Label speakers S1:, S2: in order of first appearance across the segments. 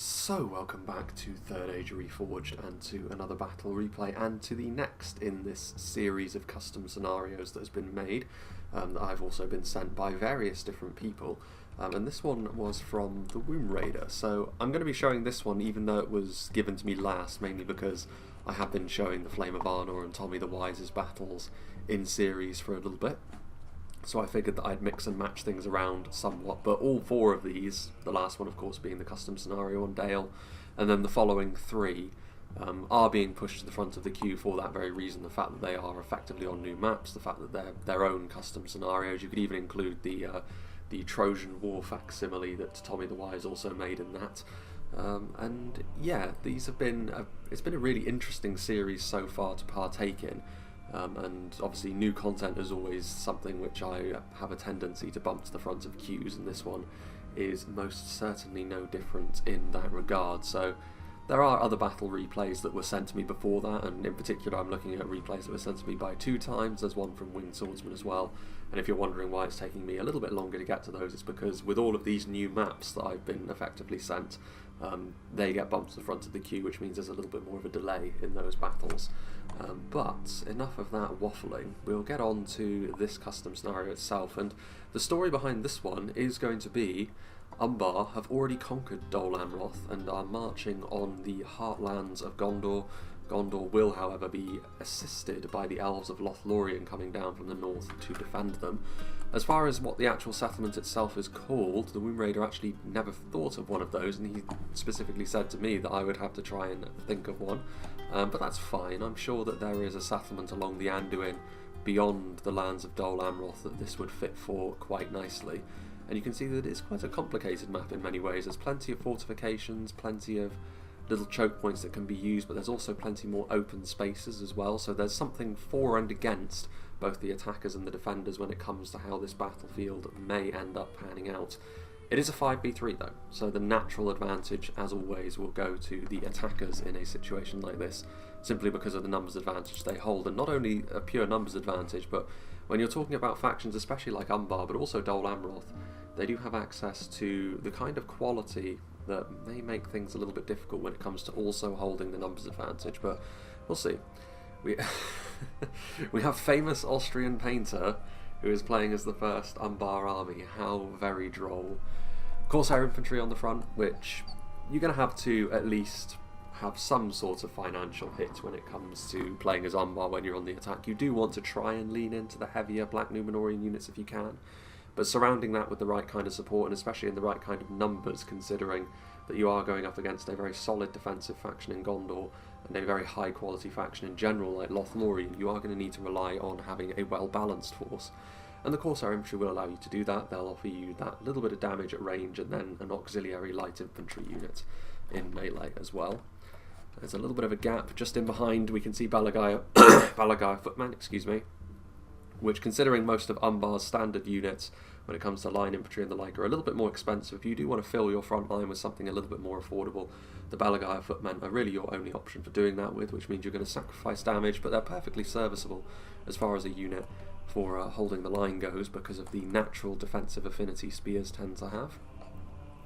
S1: So welcome back to Third Age Reforged and to another battle replay and to the next in this series of custom scenarios that has been made that I've also been sent by various different people, and this one was from the Womb Raider. So I'm going to be showing this one even though it was given to me last, mainly because I have been showing the Flame of Arnor and Tommy the Wise's battles in series for a little bit. So I figured that I'd mix and match things around somewhat, but all four of these, the last one of course being the custom scenario on Dale, and then the following three are being pushed to the front of the queue for that very reason, the fact that they are effectively on new maps, the fact that they're their own custom scenarios. You could even include the Trojan War facsimile that Tommy the Wise also made in that. And yeah, these have been it's been a really interesting series so far to partake in. And obviously new content is always something which I have a tendency to bump to the front of queues, and this one is most certainly no different in that regard. So there are other battle replays that were sent to me before that, and in particular I'm looking at replays that were sent to me by 2 times. There's one from Winged Swordsman as well, and if you're wondering why it's taking me a little bit longer to get to those, it's because with all of these new maps that I've been effectively sent, they get bumped to the front of the queue, which means there's a little bit more of a delay in those battles. But enough of that waffling, we'll get on to this custom scenario itself, and the story behind this one is going to be Umbar have already conquered Dol Amroth and are marching on the Heartlands of Gondor. Gondor will, however, be assisted by the elves of Lothlorien coming down from the north to defend them. As far as what the actual settlement itself is called, the Womb Raider actually never thought of one of those, and he specifically said to me that I would have to try and think of one. But that's fine. I'm sure that there is a settlement along the Anduin beyond the lands of Dol Amroth that this would fit for quite nicely. And you can see that it's quite a complicated map in many ways. There's plenty of fortifications, plenty of little choke points that can be used, but there's also plenty more open spaces as well. So there's something for and against both the attackers and the defenders when it comes to how this battlefield may end up panning out. It is a 5v3 though, so the natural advantage, as always, will go to the attackers in a situation like this, simply because of the numbers advantage they hold, and not only a pure numbers advantage, but when you're talking about factions, especially like Umbar, but also Dol Amroth, they do have access to the kind of quality that may make things a little bit difficult when it comes to also holding the numbers advantage, but we'll see. We have famous Austrian painter who is playing as the first Umbar army. How very droll. Corsair infantry on the front, which you're going to have to at least have some sort of financial hit when it comes to playing as Umbar when you're on the attack. You do want to try and lean into the heavier Black Númenórean units if you can, but surrounding that with the right kind of support, and especially in the right kind of numbers, considering that you are going up against a very solid defensive faction in Gondor and a very high quality faction in general like Lothlorien, you are going to need to rely on having a well balanced force. And the Corsair infantry will allow you to do that. They'll offer you that little bit of damage at range and then an auxiliary light infantry unit in melee as well. There's a little bit of a gap just in behind. We can see Balagaya Footman, excuse me, which, considering most of Umbar's standard units when it comes to line infantry and the like, are a little bit more expensive. If you do want to fill your front line with something a little bit more affordable, the Balagaya Footmen are really your only option for doing that with, which means you're going to sacrifice damage, but they're perfectly serviceable as far as a unit for holding the line goes, because of the natural defensive affinity spears tend to have.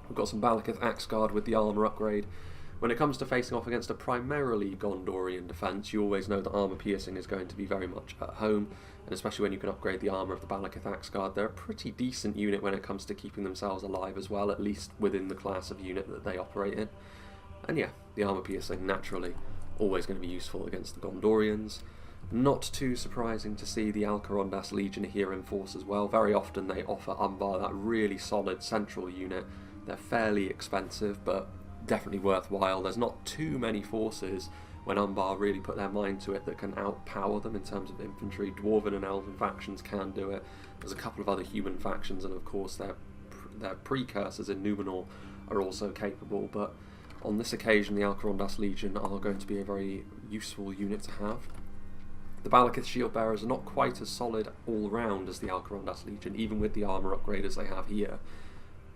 S1: We've got some Balakith Axeguard with the armour upgrade. When it comes to facing off against a primarily Gondorian defence, you always know that armour piercing is going to be very much at home, and especially when you can upgrade the armour of the Balakith Axeguard, they're a pretty decent unit when it comes to keeping themselves alive as well, at least within the class of unit that they operate in. And yeah, the armour piercing naturally always going to be useful against the Gondorians. Not too surprising to see the Alcarondas Legion here in force as well. Very often they offer Umbar that really solid central unit. They're fairly expensive, but definitely worthwhile. There's not too many forces when Umbar really put their mind to it that can outpower them in terms of infantry. Dwarven and Elven factions can do it. There's a couple of other human factions, and of course their precursors in Númenor are also capable, but on this occasion the Alcarondas Legion are going to be a very useful unit to have. The Balakith Shield Bearers are not quite as solid all round as the Alcarondas Legion, even with the armour upgraders they have here.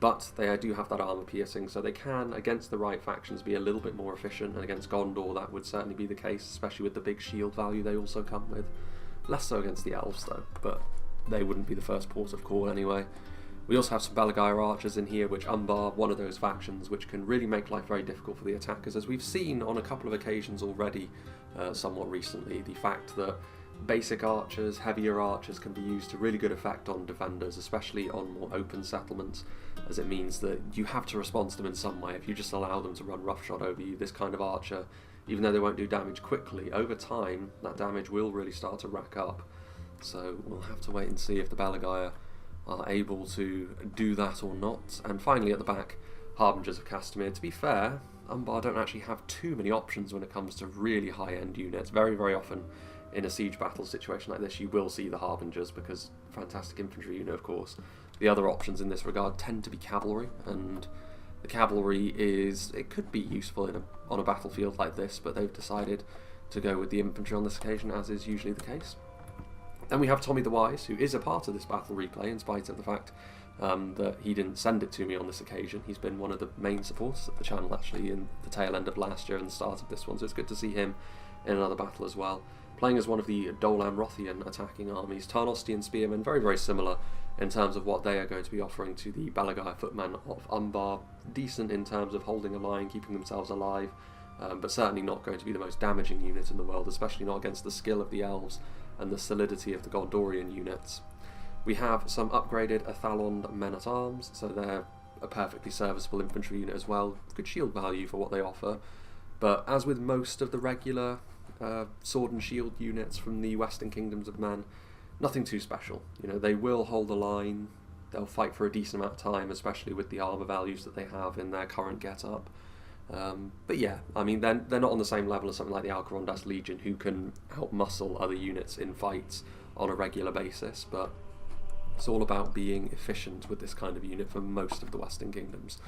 S1: But they do have that armour piercing, so they can, against the right factions, be a little bit more efficient, and against Gondor that would certainly be the case, especially with the big shield value they also come with. Less so against the elves though, but they wouldn't be the first port of call anyway. We also have some Belagire archers in here, which Umbar, one of those factions which can really make life very difficult for the attackers, as we've seen on a couple of occasions already, somewhat recently. The fact that basic archers, heavier archers can be used to really good effect on defenders, especially on more open settlements, as it means that you have to respond to them in some way. If you just allow them to run roughshod over you, this kind of archer, even though they won't do damage quickly, over time that damage will really start to rack up. So we'll have to wait and see if the Belagire are able to do that or not. And finally at the back, Harbingers of Castamere. To be fair, Umbar don't actually have too many options when it comes to really high-end units. Very, very often in a siege battle situation like this, you will see the Harbingers, because fantastic infantry unit, of course. The other options in this regard tend to be cavalry, and the cavalry it could be useful on a battlefield like this, but they've decided to go with the infantry on this occasion, as is usually the case. Then we have Tommy the Wise, who is a part of this battle replay, in spite of the fact that he didn't send it to me on this occasion. He's been one of the main supporters of the channel, actually, in the tail end of last year and the start of this one, so it's good to see him in another battle as well. Playing as one of the Dol Amrothian attacking armies, Tarnostian spearmen, very, very similar in terms of what they are going to be offering to the Belagire footmen of Umbar. Decent in terms of holding a line, keeping themselves alive, but certainly not going to be the most damaging unit in the world, especially not against the skill of the elves and the solidity of the Gondorian units. We have some upgraded Athalond men-at-arms, so they're a perfectly serviceable infantry unit as well. Good shield value for what they offer, but as with most of the regular sword and shield units from the Western Kingdoms of Men, nothing too special. You know, they will hold the line, they'll fight for a decent amount of time, especially with the armour values that they have in their current get-up. But yeah, I mean, they're not on the same level as something like the Alcarondas Legion, who can outmuscle other units in fights on a regular basis, but it's all about being efficient with this kind of unit for most of the Western Kingdoms.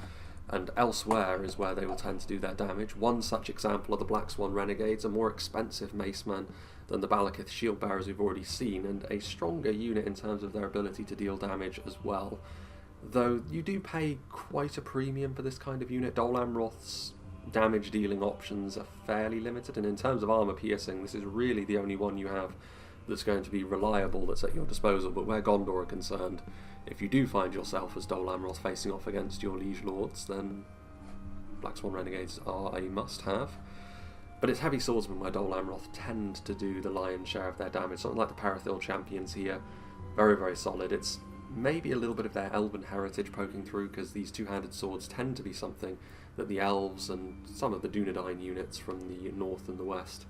S1: And elsewhere is where they will tend to do their damage. One such example are the Black Swan Renegades, a more expensive maceman than the Balakith Shield Bearers we've already seen, and a stronger unit in terms of their ability to deal damage as well. Though you do pay quite a premium for this kind of unit. Dol Amroth's damage dealing options are fairly limited, and in terms of armour piercing, this is really the only one you have that's going to be reliable, that's at your disposal. But where Gondor are concerned, if you do find yourself as Dol Amroth facing off against your liege lords, then Black Swan Renegades are a must-have. But it's heavy swordsmen where Dol Amroth tend to do the lion's share of their damage. Something like the Parathil champions here, very, very solid. It's maybe a little bit of their elven heritage poking through, because these two-handed swords tend to be something that the elves and some of the Dunedain units from the north and the west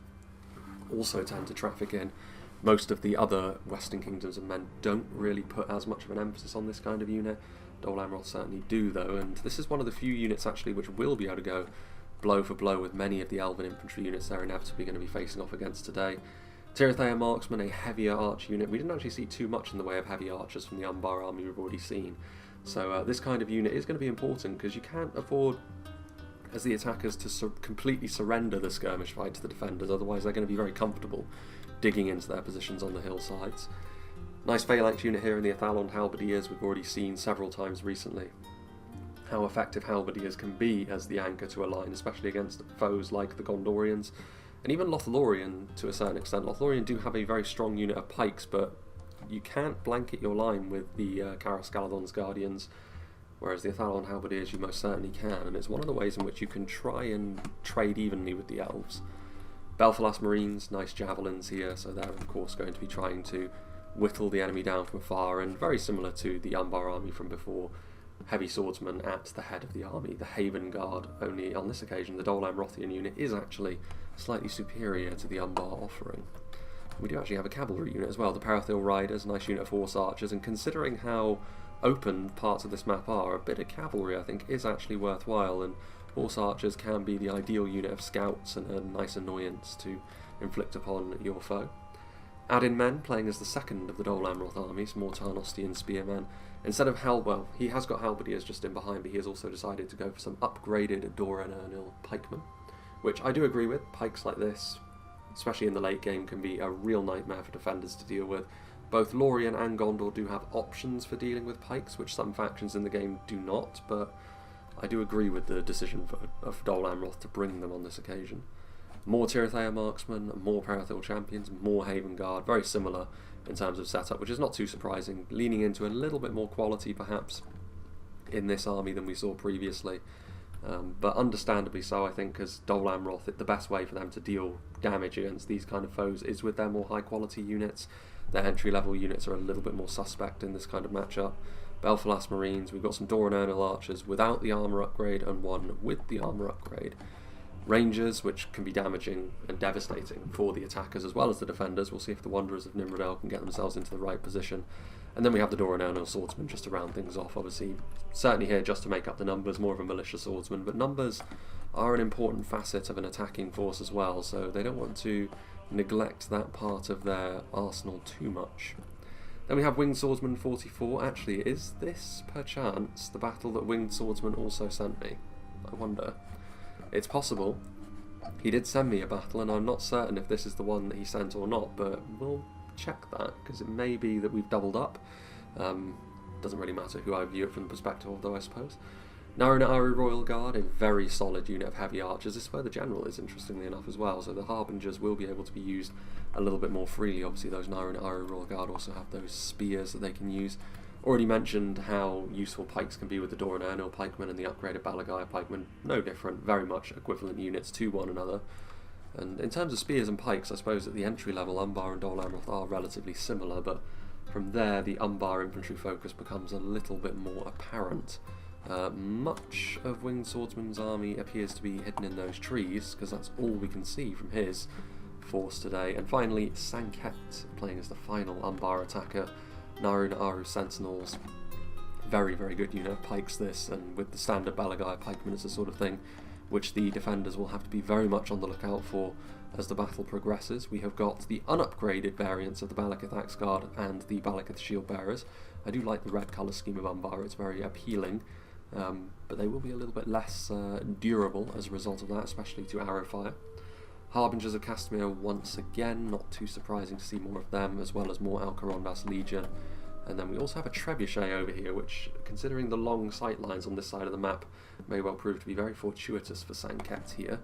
S1: also tend to traffic in. Most of the other Western Kingdoms of Men don't really put as much of an emphasis on this kind of unit. Dol Amroth certainly do, though, and this is one of the few units actually which will be able to go blow for blow with many of the elven infantry units they're inevitably going to be facing off against today. Tirithea Marksman, a heavier arch unit. We didn't actually see too much in the way of heavy archers from the Umbar army we've already seen. So this kind of unit is going to be important, because you can't afford, as the attackers, to completely surrender the skirmish fight to the defenders, otherwise they're going to be very comfortable digging into their positions on the hillsides. Nice phalanx unit here in the Athalond Halberdiers. We've already seen several times recently how effective Halberdiers can be as the anchor to a line, especially against foes like the Gondorians. And even Lothlorien, to a certain extent. Lothlorien do have a very strong unit of pikes, but you can't blanket your line with the Caras Galadon's Guardians, whereas the Athalon Halberdiers you most certainly can, and it's one of the ways in which you can try and trade evenly with the elves. Belfalas Marines, nice javelins here, so they're of course going to be trying to whittle the enemy down from afar, and very similar to the Umbar army from before, heavy swordsmen at the head of the army, the Haven Guard, only on this occasion the Dol Amrothian unit is actually slightly superior to the Umbar offering. We do actually have a cavalry unit as well, the Parathil Riders, nice unit of horse archers, and considering how open parts of this map are, a bit of cavalry I think is actually worthwhile, and horse archers can be the ideal unit of scouts and a nice annoyance to inflict upon your foe. Add-in men, playing as the second of the Dol Amroth armies, more Tarnostian spearmen. Instead of well, he has got Halberdiers just in behind, but he has also decided to go for some upgraded Doran Ernil pikemen, which I do agree with. Pikes like this, especially in the late game, can be a real nightmare for defenders to deal with. Both Lorien and Gondor do have options for dealing with pikes, which some factions in the game do not, but I do agree with the decision of Dol Amroth to bring them on this occasion. More Tirithea Marksmen, more Parathil Champions, more Haven Guard, very similar in terms of setup, which is not too surprising, leaning into a little bit more quality perhaps in this army than we saw previously. But understandably so, I think, because Dol Amroth, the best way for them to deal damage against these kind of foes is with their more high quality units. Their entry level units are a little bit more suspect in this kind of matchup. Belfalas Marines, we've got some Doran Ernil archers without the armour upgrade and one with the armour upgrade. Rangers, which can be damaging and devastating for the attackers as well as the defenders. We'll see if the Wanderers of Nimrodel can get themselves into the right position. And then we have the Doran Ernil swordsman just to round things off. Obviously, certainly here just to make up the numbers, more of a militia swordsman, but numbers are an important facet of an attacking force as well, so they don't want to neglect that part of their arsenal too much. Then we have Winged Swordsman 44. Actually, is this perchance the battle that Winged Swordsman also sent me? I wonder. It's possible. He did send me a battle, and I'm not certain if this is the one that he sent or not, but we'll check that, because it may be that we've doubled up. Doesn't really matter who I view it from the perspective of, though, I suppose. Naruna Aru Royal Guard, a very solid unit of heavy archers. This is where the general is, interestingly enough, as well, so the Harbingers will be able to be used a little bit more freely. Obviously, those Naruna Aru Royal Guard also have those spears that they can use. Already mentioned how useful pikes can be with the Doran Ernil pikemen and the upgraded Balagaya pikemen. No different, very much equivalent units to one another. And in terms of spears and pikes, I suppose at the entry level, Umbar and Dol Amroth are relatively similar, but from there the Umbar infantry focus becomes a little bit more apparent. Much of Winged Swordsman's army appears to be hidden in those trees, because that's all we can see from his force today. And finally, Sanket, playing as the final Umbar attacker. Naruna Aru Sentinels, very, very good unit of pikes this, and with the standard Balagaya pikemen, it's the sort of thing which the defenders will have to be very much on the lookout for as the battle progresses. We have got the unupgraded variants of the Balakith Axe Guard and the Balakith Shield Bearers. I do like the red colour scheme of Umbar, it's very appealing, but they will be a little bit less durable as a result of that, especially to arrow fire. Harbingers of Castamere once again, not too surprising to see more of them, as well as more Alcarondas Legion. And then we also have a Trebuchet over here, which, considering the long sight lines on this side of the map, may well prove to be very fortuitous for Sanket here.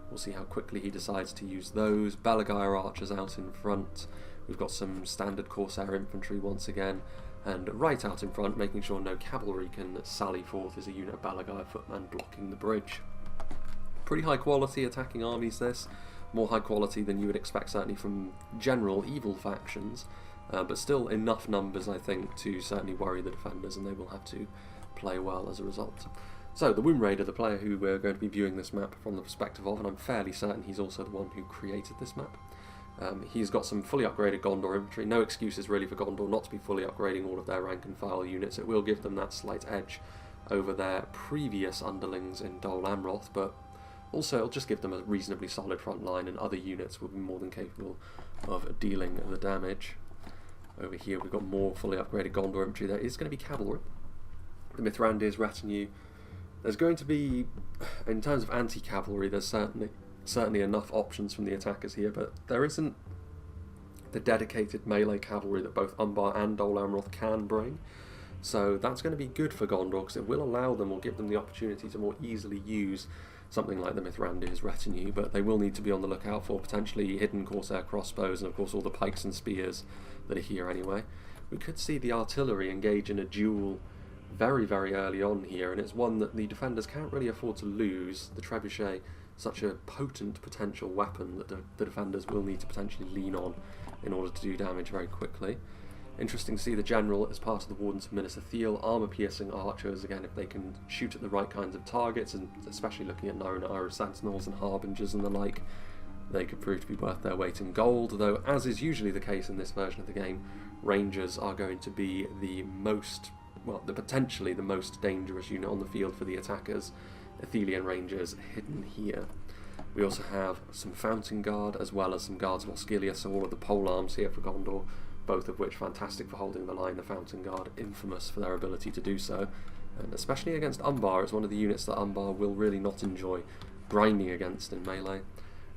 S1: We'll see how quickly he decides to use those. Balagaya archers out in front. We've got some standard Corsair infantry once again. And right out in front, making sure no cavalry can sally forth, is a unit of Balagaya footmen blocking the bridge. Pretty high quality attacking armies this. More high quality than you would expect certainly from general evil factions, but still enough numbers I think to certainly worry the defenders, and they will have to play well as a result. So the Womb Raider, the player who we're going to be viewing this map from the perspective of, and I'm fairly certain he's also the one who created this map. He's got some fully upgraded Gondor infantry. No excuses really for Gondor not to be fully upgrading all of their rank and file units. It will give them that slight edge over their previous underlings in Dol Amroth, but also it'll just give them a reasonably solid front line, and other units will be more than capable of dealing the damage. Over here we've got more fully upgraded Gondor infantry. There is going to be cavalry. The Mithrandir's retinue. There's going to be, in terms of anti-cavalry, there's certainly enough options from the attackers here, but there isn't the dedicated melee cavalry that both Umbar and Dol Amroth can bring. So that's going to be good for Gondor, because it will allow them, or give them the opportunity to more easily use something like the Mithrandir's retinue, but they will need to be on the lookout for potentially hidden Corsair crossbows, and of course all the pikes and spears that are here anyway. We could see the artillery engage in a duel very, very early on here, and it's one that the defenders can't really afford to lose. The Trebuchet, such a potent potential weapon that the defenders will need to potentially lean on in order to do damage very quickly. Interesting to see the general as part of the Wardens of Minas Ithil, armour-piercing archers, again if they can shoot at the right kinds of targets, and especially looking at Naruna Aru Sentinels and Harbingers and the like, they could prove to be worth their weight in gold, though as is usually the case in this version of the game, Rangers are going to be the most, well, potentially the most dangerous unit on the field for the attackers. Athelian Rangers hidden here. We also have some Fountain Guard, as well as some Guards of Osgiliath, so all of the pole arms here for Gondor, both of which fantastic for holding the line. The Fountain Guard infamous for their ability to do so, and especially against Umbar, it's one of the units that Umbar will really not enjoy grinding against in melee.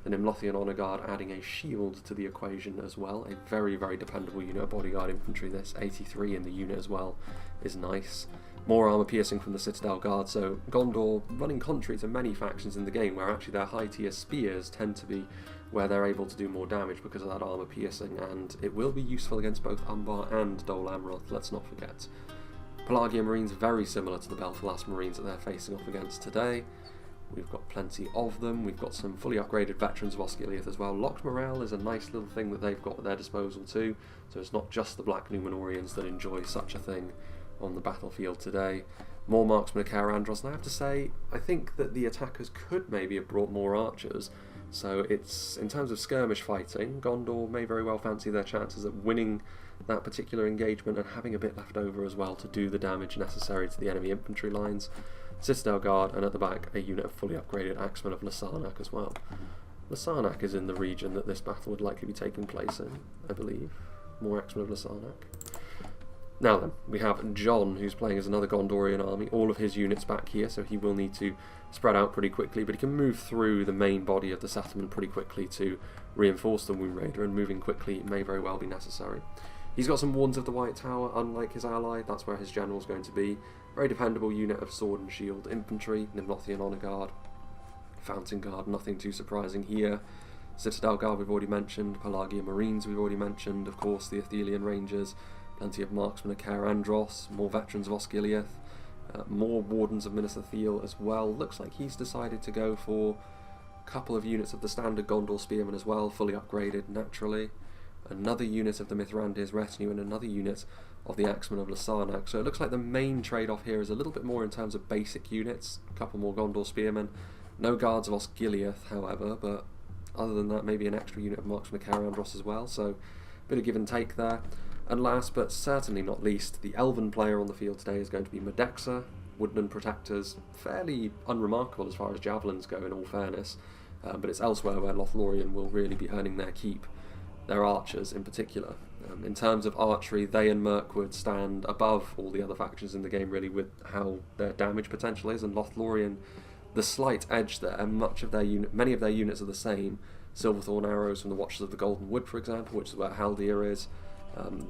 S1: The Nimlothian Honour Guard adding a shield to the equation as well, a very, very dependable unit of bodyguard infantry. This 83 in the unit as well is nice. More armour piercing from the Citadel Guard, so Gondor running contrary to many factions in the game where actually their high tier spears tend to be where they're able to do more damage because of that armour piercing, and it will be useful against both Umbar and Dol Amroth, let's not forget. Pelagia Marines very similar to the Belfalas Marines that they're facing off against today. We've got plenty of them. We've got some fully upgraded veterans of Osgiliath as well. Locked Morale is a nice little thing that they've got at their disposal too, so it's not just the Black Númenóreans that enjoy such a thing on the battlefield today. More marksmen of Caer Andros, and I have to say, I think that the attackers could maybe have brought more archers, so it's, in terms of skirmish fighting, Gondor may very well fancy their chances at winning that particular engagement and having a bit left over as well to do the damage necessary to the enemy infantry lines. Citadel Guard, and at the back a unit of fully upgraded Axemen of Lasarnak as well. Lasarnak is in the region that this battle would likely be taking place in, I believe. More Axemen of Lasarnak. Now then, we have John, who's playing as another Gondorian army, all of his units back here, so he will need to spread out pretty quickly, but he can move through the main body of the settlement pretty quickly to reinforce the Wound Raider, and moving quickly may very well be necessary. He's got some Wardens of the White Tower, unlike his ally, that's where his general's going to be. Very dependable unit of Sword and Shield Infantry, Nimlothian Honour Guard, Fountain Guard, nothing too surprising here. Citadel Guard we've already mentioned, Pelagia Marines we've already mentioned, of course the Athelian Rangers, plenty of marksmen of Caer Andros, more veterans of Osgiliath, more wardens of Minas Ithil as well. Looks like he's decided to go for a couple of units of the standard Gondor Spearmen as well, fully upgraded naturally. Another unit of the Mithrandir's retinue and another unit of the Axemen of Lasarnak. So it looks like the main trade-off here is a little bit more in terms of basic units, a couple more Gondor Spearmen. No guards of Osgiliath, however, but other than that maybe an extra unit of marksmen of Caer Andros as well, so a bit of give and take there. And last but certainly not least, the Elven player on the field today is going to be Medexa, Woodland Protectors, fairly unremarkable as far as javelins go in all fairness, but it's elsewhere where Lothlorien will really be earning their keep, their archers in particular. In terms of archery, they and Mirkwood stand above all the other factions in the game really with how their damage potential is, and Lothlorien, the slight edge there, and many of their units are the same. Silverthorn arrows from the Watchers of the Golden Wood, for example, which is where Haldir is.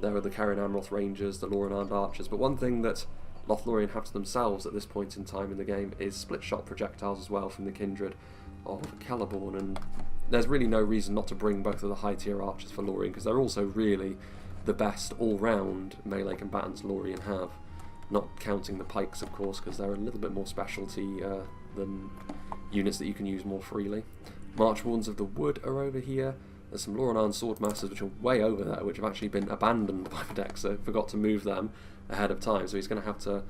S1: There are the Caer Amroth Rangers, the Loran Archers, but one thing that Lothlorien have to themselves at this point in time in the game is split-shot projectiles as well from the Kindred of Celeborn, and there's really no reason not to bring both of the high-tier archers for Lorien, because they're also really the best all-round melee combatants Lorien have, not counting the pikes of course, because they're a little bit more specialty than units that you can use more freely. March Wardens of the Wood are over here. There's some Loran Swordmasters which are way over there, which have actually been abandoned by Medexa, forgot to move them ahead of time, so he's going to have to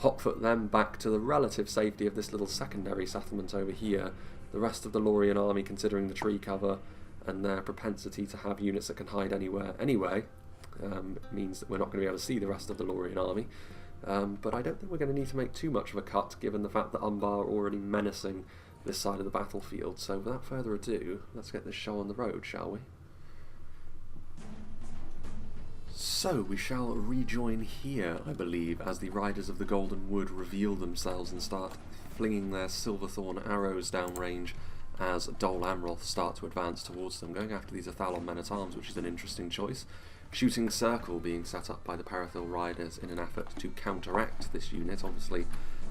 S1: hotfoot them back to the relative safety of this little secondary settlement over here. The rest of the Lorien army, considering the tree cover and their propensity to have units that can hide anywhere anyway, means that we're not going to be able to see the rest of the Lorien army. But I don't think we're going to need to make too much of a cut, given the fact that Umbar are already menacing this side of the battlefield. So without further ado, let's get this show on the road, shall we? So we shall rejoin here, I believe, as the Riders of the Golden Wood reveal themselves and start flinging their Silverthorn arrows downrange as Dol Amroth start to advance towards them, going after these Athalon men-at-arms, which is an interesting choice. Shooting circle being set up by the Parathil Riders in an effort to counteract this unit. Obviously,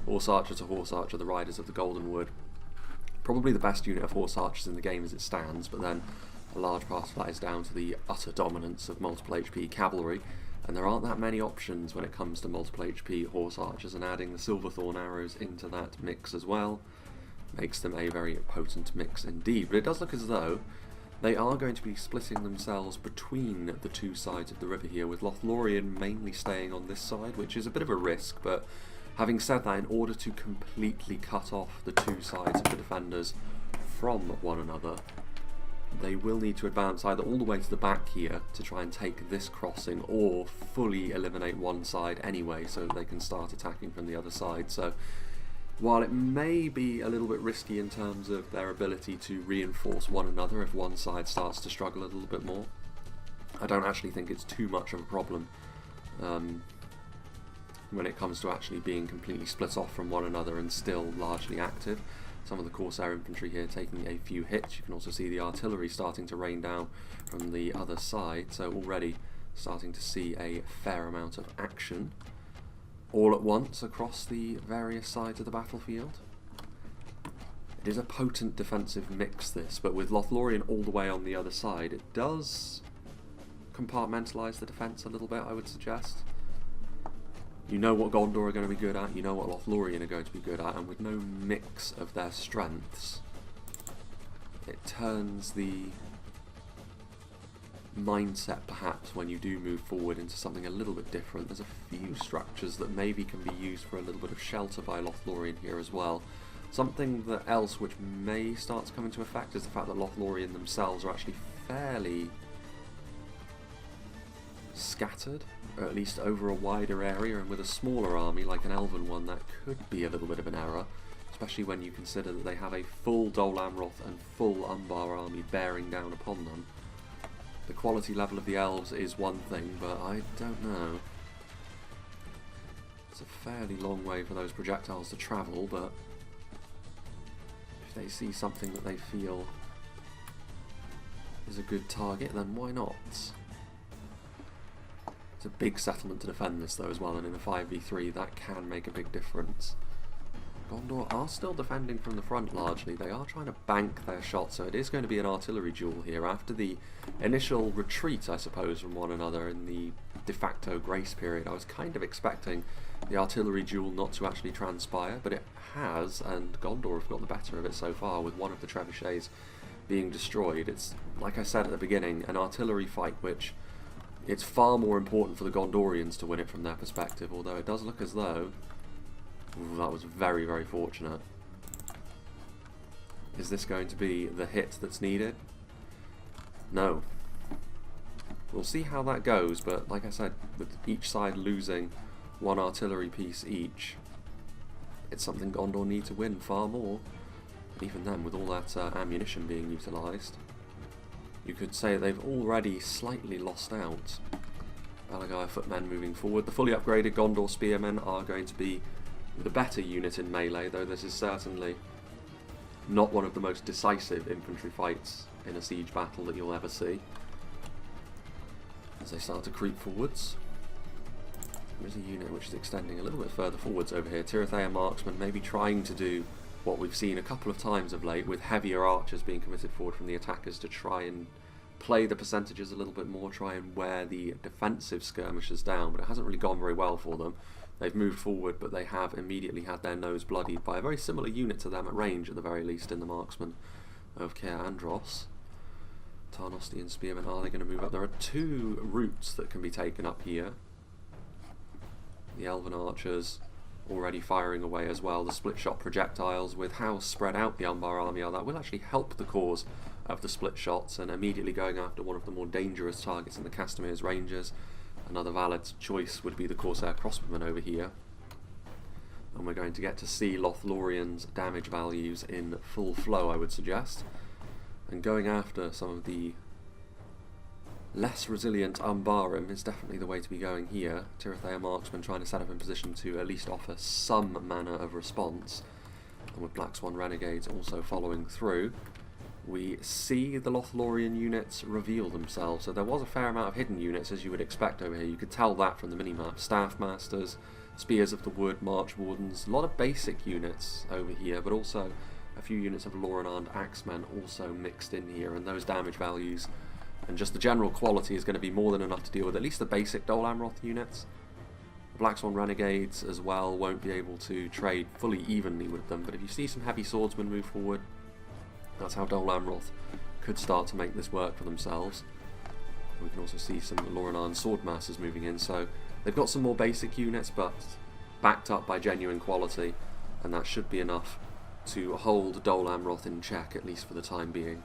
S1: horse archer to horse archer, the Riders of the Golden Wood. Probably the best unit of horse archers in the game as it stands, but then a large part of that is down to the utter dominance of multiple HP cavalry, and there aren't that many options when it comes to multiple HP horse archers, and adding the Silverthorn arrows into that mix as well makes them a very potent mix indeed. But it does look as though they are going to be splitting themselves between the two sides of the river here, with Lothlorien mainly staying on this side, which is a bit of a risk, but having said that, in order to completely cut off the two sides of the defenders from one another, they will need to advance either all the way to the back here to try and take this crossing, or fully eliminate one side anyway so that they can start attacking from the other side. So while it may be a little bit risky in terms of their ability to reinforce one another if one side starts to struggle a little bit more, I don't actually think it's too much of a problem when it comes to actually being completely split off from one another and still largely active. Some of the Corsair infantry here taking a few hits. You can also see the artillery starting to rain down from the other side, so already starting to see a fair amount of action. all at once across the various sides of the battlefield. It is a potent defensive mix, this, but with Lothlorien all the way on the other side, it does compartmentalise the defence a little bit, I would suggest. You know what Gondor are going to be good at, you know what Lothlorien are going to be good at, and with no mix of their strengths, it turns the mindset, perhaps, when you do move forward into something a little bit different. There's a few structures that maybe can be used for a little bit of shelter by Lothlorien here as well. Something else which may start to come into effect is the fact that Lothlorien themselves are actually fairly scattered, or at least over a wider area, and with a smaller army like an elven one, that could be a little bit of an error, especially when you consider that they have a full Dol Amroth and full Umbar army bearing down upon them. The quality level of the elves is one thing, but I don't know. It's a fairly long way for those projectiles to travel, but if they see something that they feel is a good target, then why not? It's a big settlement to defend this though as well, and in a 5v3 that can make a big difference. Gondor are still defending from the front largely. They are trying to bank their shots, so it is going to be an artillery duel here. After the initial retreat, I suppose, from one another in the de facto grace period, I was kind of expecting the artillery duel not to actually transpire, but it has, and Gondor have got the better of it so far, with one of the trebuchets being destroyed. It's, like I said at the beginning, an artillery fight which it's far more important for the Gondorians to win it from their perspective, although it does look as though... Ooh, that was very, very fortunate. Is this going to be the hit that's needed? No. We'll see how that goes, but like I said, with each side losing one artillery piece each, it's something Gondor need to win far more. And even then, with all that ammunition being utilised, you could say they've already slightly lost out. Balagai footmen moving forward. The fully upgraded Gondor spearmen are going to be the better unit in melee, though this is certainly not one of the most decisive infantry fights in a siege battle that you'll ever see. As they start to creep forwards, there is a unit which is extending a little bit further forwards over here. Tirithea marksmen maybe trying to do what we've seen a couple of times of late, with heavier archers being committed forward from the attackers to try and play the percentages a little bit more, try and wear the defensive skirmishers down, but it hasn't really gone very well for them. They've moved forward, but they have immediately had their nose bloodied by a very similar unit to them at range, at the very least, in the marksmen of Caer Andros. Tarnostian spearmen, are they going to move up? There are two routes that can be taken up here. The elven archers already firing away as well. The split shot projectiles, with how spread out the Umbar army are, that will actually help the cause of the split shots, and immediately going after one of the more dangerous targets in the Castamir's Rangers. Another valid choice would be the Corsair crossbowmen over here. And we're going to get to see Lothlorien's damage values in full flow, I would suggest. And going after some of the less resilient Umbarim is definitely the way to be going here. Tirithea marksmen trying to set up in position to at least offer some manner of response. And with Black Swan renegades also following through, we see the Lothlorien units reveal themselves. So there was a fair amount of hidden units, as you would expect over here. You could tell that from the minimap. Staff Masters, Spears of the Wood, March Wardens, a lot of basic units over here, but also a few units of Loren-armed Axemen also mixed in here, and those damage values and just the general quality is going to be more than enough to deal with at least the basic Dol Amroth units. The Black Swan Renegades as well won't be able to trade fully evenly with them, but if you see some heavy swordsmen move forward, that's how Dol Amroth could start to make this work for themselves. We can also see some Loren-armed Swordmasters moving in, so they've got some more basic units, but backed up by genuine quality, and that should be enough to hold Dol Amroth in check, at least for the time being.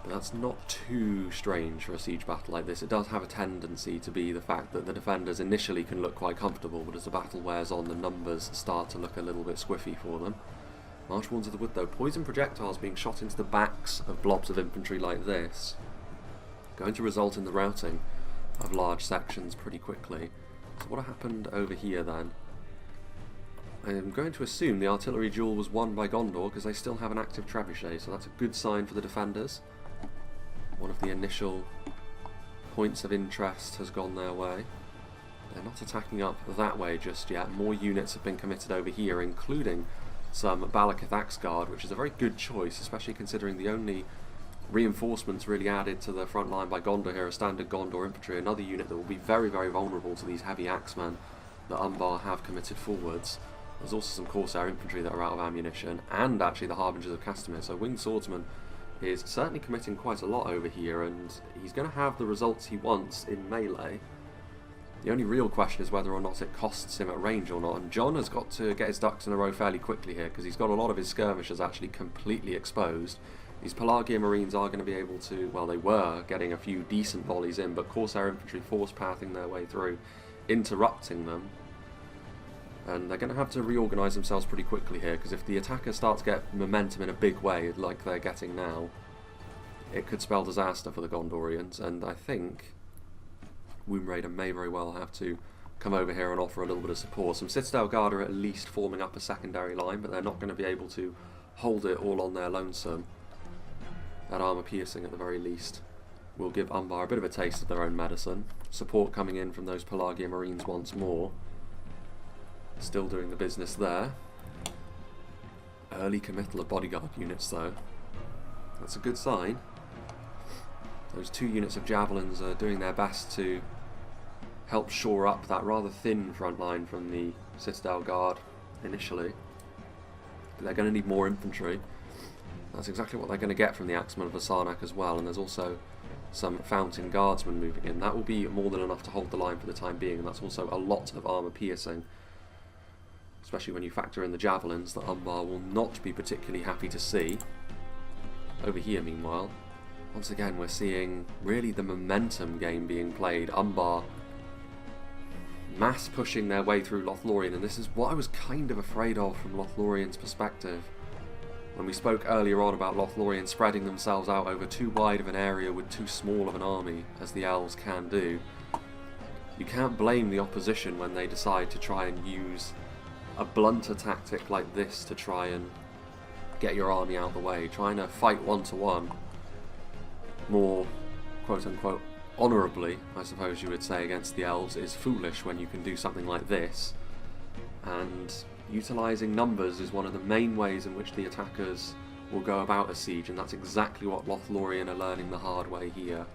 S1: But that's not too strange for a siege battle like this. It does have a tendency to be the fact that the defenders initially can look quite comfortable, but as the battle wears on, the numbers start to look a little bit squiffy for them. March Wardens of the Wood, though, poison projectiles being shot into the backs of blobs of infantry like this, going to result in the routing of large sections pretty quickly. So what happened over here then? I'm going to assume the artillery duel was won by Gondor, because they still have an active trebuchet, so that's a good sign for the defenders. One of the initial points of interest has gone their way. They're not attacking up that way just yet. More units have been committed over here, including some Balakith Axe Guard, which is a very good choice, especially considering the only reinforcements really added to the front line by Gondor here are standard Gondor infantry, another unit that will be very, very vulnerable to these heavy axemen that Umbar have committed forwards. There's also some Corsair infantry that are out of ammunition, and actually the Harbingers of Castamere. So Winged Swordsman is certainly committing quite a lot over here, and he's going to have the results he wants in melee. The only real question is whether or not it costs him at range or not, and John has got to get his ducks in a row fairly quickly here, because he's got a lot of his skirmishers actually completely exposed. These Pelargia Marines are going to be able to, well, they were getting a few decent volleys in, but Corsair infantry force pathing their way through, interrupting them. And they're going to have to reorganise themselves pretty quickly here, because if the attackers start to get momentum in a big way, like they're getting now, it could spell disaster for the Gondorians, and I think Womb Raider may very well have to come over here and offer a little bit of support. Some Citadel Guard are at least forming up a secondary line, but they're not going to be able to hold it all on their lonesome. That armour piercing at the very least will give Umbar a bit of a taste of their own medicine. Support coming in from those Pelargia Marines once more. Still doing the business there. Early committal of bodyguard units though. That's a good sign. Those 2 units of javelins are doing their best to help shore up that rather thin front line from the Citadel Guard initially. But they're going to need more infantry. That's exactly what they're going to get from the Axemen of Asarnak as well, and there's also some Fountain Guardsmen moving in. That will be more than enough to hold the line for the time being, and that's also a lot of armour piercing. Especially when you factor in the javelins that Umbar will not be particularly happy to see. Over here, meanwhile, once again we're seeing really the momentum game being played. Umbar mass pushing their way through Lothlorien, and this is what I was kind of afraid of from Lothlorien's perspective. When we spoke earlier on about Lothlorien spreading themselves out over too wide of an area with too small of an army, as the elves can do, you can't blame the opposition when they decide to try and use a blunter tactic like this to try and get your army out of the way. Trying to fight one-to-one more, quote-unquote, honourably, I suppose you would say, against the elves is foolish when you can do something like this. And utilising numbers is one of the main ways in which the attackers will go about a siege, and that's exactly what Lothlorien are learning the hard way here.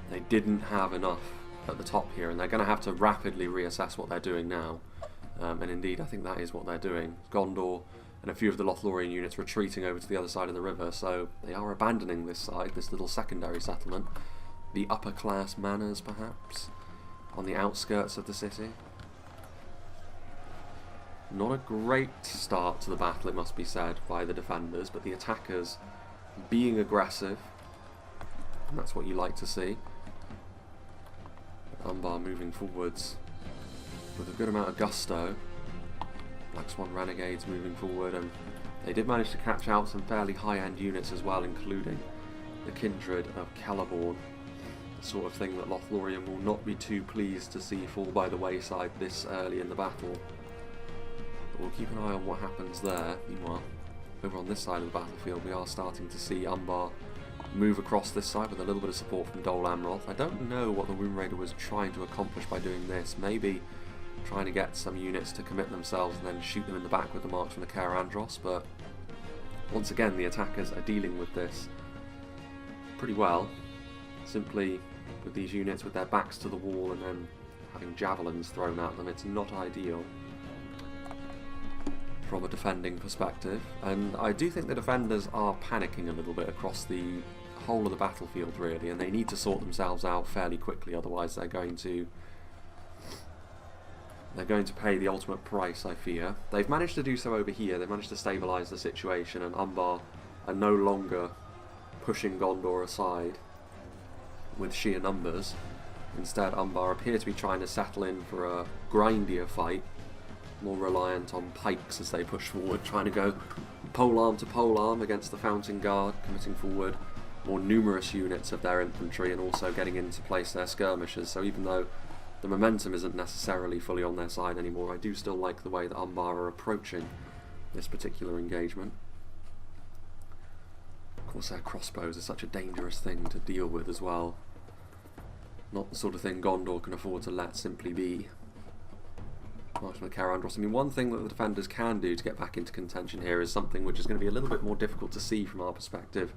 S1: They didn't have enough at the top here, and they're going to have to rapidly reassess what they're doing now. And indeed, I think that is what they're doing. Gondor and a few of the Lothlorien units retreating over to the other side of the river, so they are abandoning this side, this little secondary settlement. The upper class manors, perhaps, on the outskirts of the city. Not a great start to the battle, it must be said, by the defenders, but the attackers being aggressive, and that's what you like to see. Umbar moving forwards with a good amount of gusto. Black Swan Renegades moving forward, and they did manage to catch out some fairly high-end units as well, including the Kindred of Celeborn. The sort of thing that Lothlorien will not be too pleased to see fall by the wayside this early in the battle. But we'll keep an eye on what happens there. Meanwhile, over on this side of the battlefield we are starting to see Umbar move across this side with a little bit of support from Dol Amroth. I don't know what the Womb Raider was trying to accomplish by doing this. Maybe trying to get some units to commit themselves and then shoot them in the back with the marks from the Caer Andros, but once again the attackers are dealing with this pretty well, simply with these units with their backs to the wall and then having javelins thrown at them. It's not ideal from a defending perspective, and I do think the defenders are panicking a little bit across the whole of the battlefield really, and they need to sort themselves out fairly quickly, otherwise they're going to pay the ultimate price, I fear. They've managed to do so over here. They've managed to stabilise the situation, and Umbar are no longer pushing Gondor aside with sheer numbers. Instead, Umbar appear to be trying to settle in for a grindier fight, more reliant on pikes as they push forward, trying to go polearm to polearm against the Fountain Guard, committing forward more numerous units of their infantry and also getting into place their skirmishers. So even though the momentum isn't necessarily fully on their side anymore, I do still like the way that Umbar are approaching this particular engagement. Of course, their crossbows are such a dangerous thing to deal with as well. Not the sort of thing Gondor can afford to let simply be. Marksman Karandros. I mean, one thing that the defenders can do to get back into contention here is something which is going to be a little bit more difficult to see from our perspective,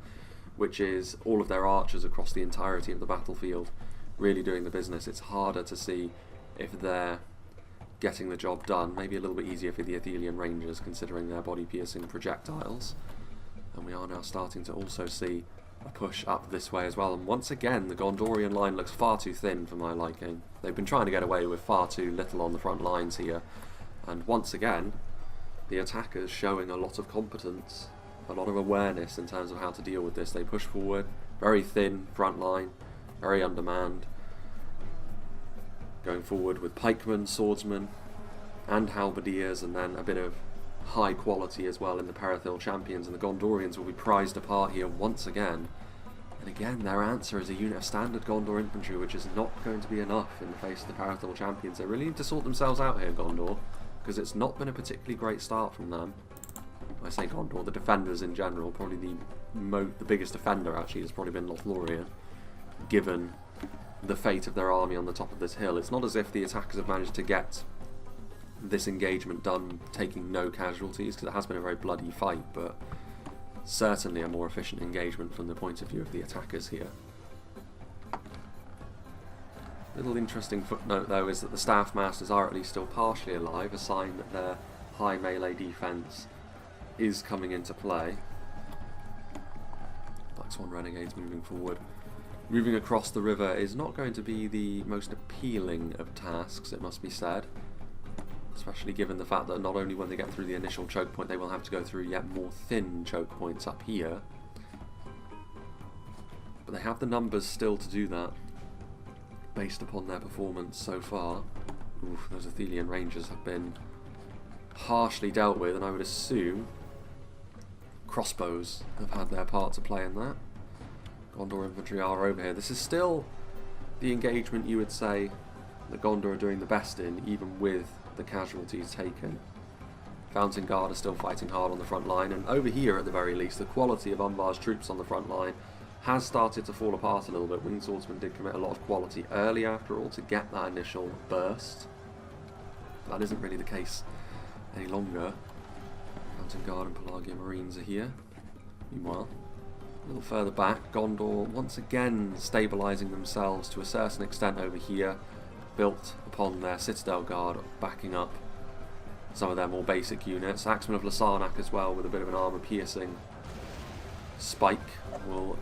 S1: which is all of their archers across the entirety of the battlefield really doing the business. It's harder to see if they're getting the job done. Maybe a little bit easier for the Athelian Rangers considering their body-piercing projectiles. And we are now starting to also see a push up this way as well. And once again, the Gondorian line looks far too thin for my liking. They've been trying to get away with far too little on the front lines here. And once again, the attackers showing a lot of competence, a lot of awareness in terms of how to deal with this. They push forward, very thin front line, very undermanned. Going forward with pikemen, swordsmen, and halberdiers, and then a bit of high quality as well in the Perithil champions, and the Gondorians will be prized apart here once again. And again, their answer is a unit of standard Gondor infantry, which is not going to be enough in the face of the Perithil champions. They really need to sort themselves out here, Gondor, because it's not been a particularly great start from them. I say Gondor, the defenders in general. Probably the biggest defender actually has probably been Lothlorien, given the fate of their army on the top of this hill. It's not as if the attackers have managed to get this engagement done taking no casualties, because it has been a very bloody fight, but certainly a more efficient engagement from the point of view of the attackers here. Little interesting footnote though is that the Staff Masters are at least still partially alive, a sign that their high melee defense is coming into play. Black Swan Renegades moving forward. Moving across the river is not going to be the most appealing of tasks, it must be said. Especially given the fact that not only when they get through the initial choke point, they will have to go through yet more thin choke points up here. But they have the numbers still to do that, based upon their performance so far. Oof, those Athelian Rangers have been harshly dealt with, and I would assume crossbows have had their part to play in that. Gondor infantry are over here. This is still the engagement you would say that Gondor are doing the best in, even with the casualties taken. Fountain Guard are still fighting hard on the front line, and over here at the very least the quality of Umbar's troops on the front line has started to fall apart a little bit. Winged Swordsmen did commit a lot of quality early after all to get that initial burst. That isn't really the case any longer. Fountain Guard and Pelagia Marines are here. Meanwhile, a little further back, Gondor once again stabilising themselves to a certain extent over here, built upon their Citadel Guard, backing up some of their more basic units. Axemen of Lasarnak as well, with a bit of an armour-piercing spike, will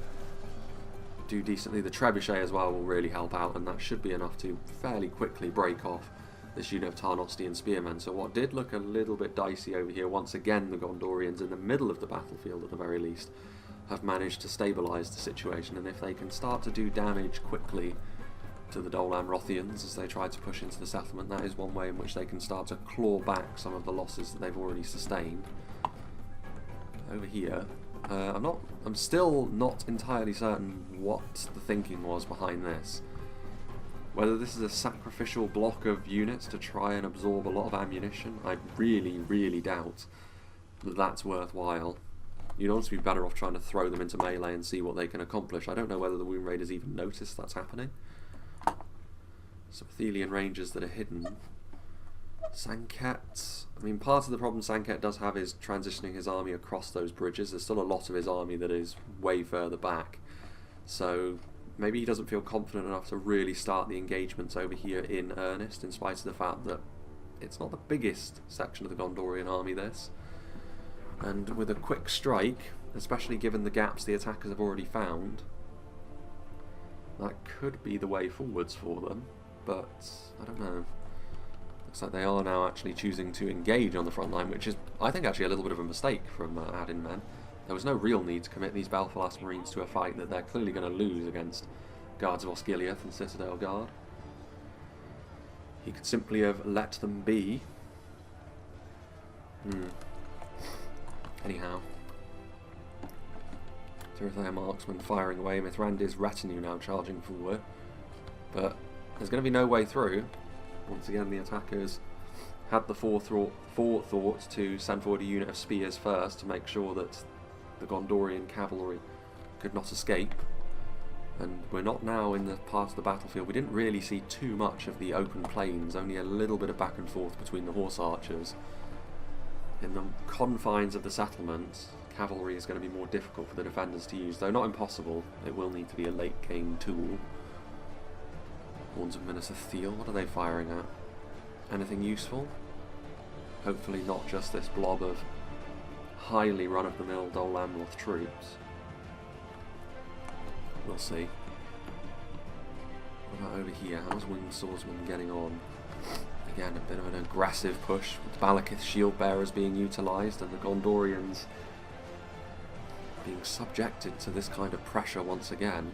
S1: do decently. The Trebuchet as well will really help out, and that should be enough to fairly quickly break off this unit of Tarnostian Spearmen. So what did look a little bit dicey over here, once again the Gondorians in the middle of the battlefield at the very least have managed to stabilise the situation, and if they can start to do damage quickly to the Dol Amrothians as they try to push into the settlement, that is one way in which they can start to claw back some of the losses that they've already sustained. Over here, I'm still not entirely certain what the thinking was behind this. Whether this is a sacrificial block of units to try and absorb a lot of ammunition, I really doubt that that's worthwhile. You'd honestly be better off trying to throw them into melee and see what they can accomplish. I don't know whether the Wound Raiders even notice that's happening. Some Athelian Rangers that are hidden. Sanket, I mean, part of the problem Sanket does have is transitioning his army across those bridges. There's still a lot of his army that is way further back. So maybe he doesn't feel confident enough to really start the engagements over here in earnest, in spite of the fact that it's not the biggest section of the Gondorian army, this. And with a quick strike, especially given the gaps the attackers have already found, that could be the way forwards for them. But I don't know. Looks like they are now actually choosing to engage on the front line, which is, I think, actually a little bit of a mistake from Adin Men. There was no real need to commit these Belfalas Marines to a fight that they're clearly going to lose against Guards of Osgiliath and Citadel Guard. He could simply have let them be. Anyhow. Tirithaya Marksman firing away, Mithrandir's retinue now charging forward. But there's going to be no way through. Once again, the attackers had the forethought to send forward a unit of spears first to make sure that the Gondorian cavalry could not escape. And we're not now in the part of the battlefield. We didn't really see too much of the open plains, only a little bit of back and forth between the horse archers. In the confines of the settlements, cavalry is going to be more difficult for the defenders to use, though not impossible. It will need to be a late game tool. Horns of Minas Ithil, what are they firing at? Anything useful? Hopefully not just this blob of highly run-of-the-mill Dol Amroth troops. We'll see. What about over here? How's Winged Swordsman getting on? Again, a bit of an aggressive push with Balakith's shield bearers being utilised and the Gondorians being subjected to this kind of pressure once again.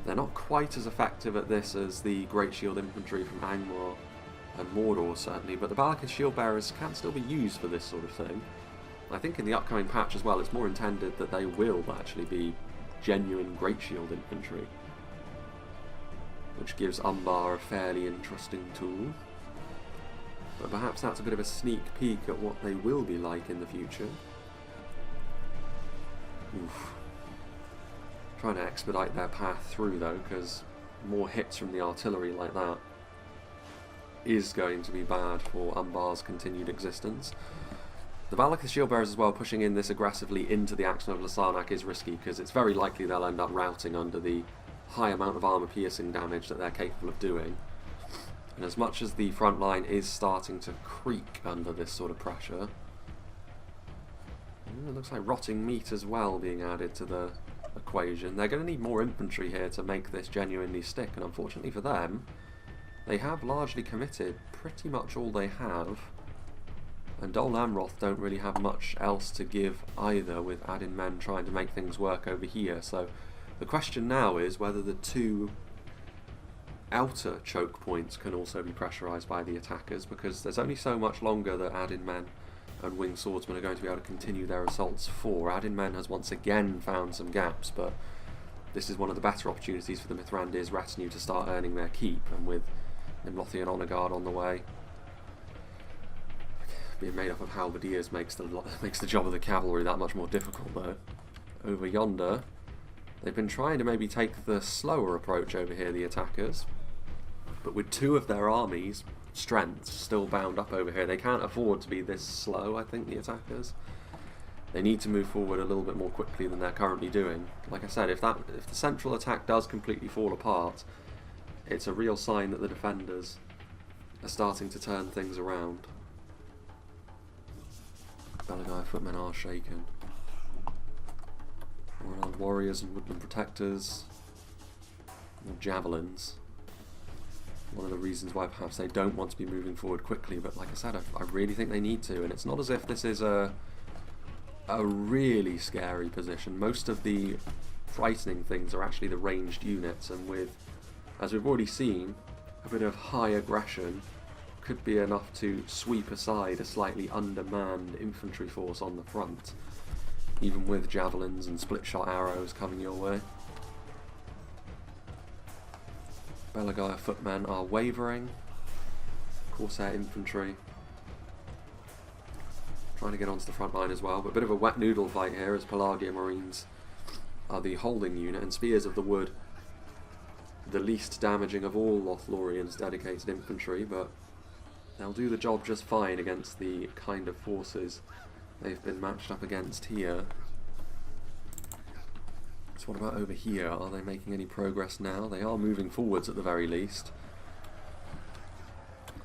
S1: They're not quite as effective at this as the Great Shield Infantry from Angmar and Mordor, certainly, but the Balakith shield bearers can still be used for this sort of thing. I think in the upcoming patch as well, it's more intended that they will actually be genuine Great Shield Infantry, which gives Umbar a fairly interesting tool. But perhaps that's a bit of a sneak peek at what they will be like in the future. Oof. Trying to expedite their path through though, because more hits from the artillery like that is going to be bad for Umbar's continued existence. The Balakith shield bearers as well, pushing in this aggressively into the action of Lasarnak is risky, because it's very likely they'll end up routing under the high amount of armour piercing damage that they're capable of doing. And as much as the front line is starting to creak under this sort of pressure, it looks like rotting meat as well being added to the equation. They're going to need more infantry here to make this genuinely stick, and unfortunately for them, they have largely committed pretty much all they have, and Dol Amroth don't really have much else to give either, with Adin men trying to make things work over here. So the question now is whether the two outer choke points can also be pressurised by the attackers, because there's only so much longer that Adin men and Winged Swordsmen are going to be able to continue their assaults for. Adin men has once again found some gaps, but this is one of the better opportunities for the Mithrandir's retinue to start earning their keep, and with Lothlorien Honour Guard on the way, being made up of halberdiers makes the job of the cavalry that much more difficult though. Over yonder, they've been trying to maybe take the slower approach over here, the attackers, but with two of their armies' strengths still bound up over here, they can't afford to be this slow, I think, the attackers. They need to move forward a little bit more quickly than they're currently doing. Like I said, if the central attack does completely fall apart, it's a real sign that the defenders are starting to turn things around. Balagai footmen are shaken. Around warriors and woodland protectors, or javelins. One of the reasons why perhaps they don't want to be moving forward quickly, but like I said, I really think they need to, and it's not as if this is a really scary position. Most of the frightening things are actually the ranged units, and with, as we've already seen, a bit of high aggression could be enough to sweep aside a slightly undermanned infantry force on the front, even with javelins and split-shot arrows coming your way. Balagai footmen are wavering. Corsair infantry trying to get onto the front line as well, but a bit of a wet noodle fight here, as Pelagia Marines are the holding unit, and Spears of the Wood, the least damaging of all Lothlorien's dedicated infantry, but they'll do the job just fine against the kind of forces they've been matched up against here. So what about over here? Are they making any progress now? They are moving forwards at the very least.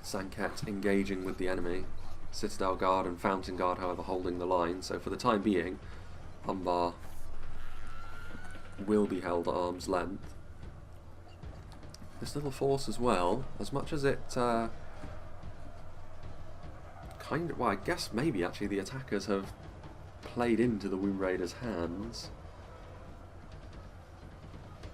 S1: Sanket engaging with the enemy. Citadel Guard and Fountain Guard, however, holding the line. So for the time being, Umbar will be held at arm's length. This little force as well, as much as it well, I guess maybe actually the attackers have played into the Womb Raiders' hands,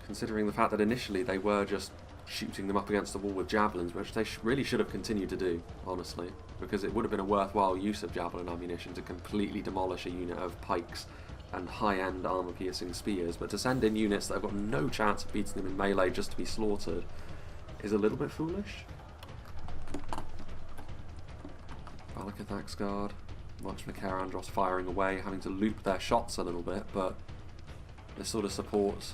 S1: considering the fact that initially they were just shooting them up against the wall with javelins, which they really should have continued to do, honestly, because it would have been a worthwhile use of javelin ammunition to completely demolish a unit of pikes and high-end armour-piercing spears, but to send in units that have got no chance of beating them in melee just to be slaughtered is a little bit foolish. Balakith Axguard, March Macair Andros firing away, having to loop their shots a little bit, but This sort of support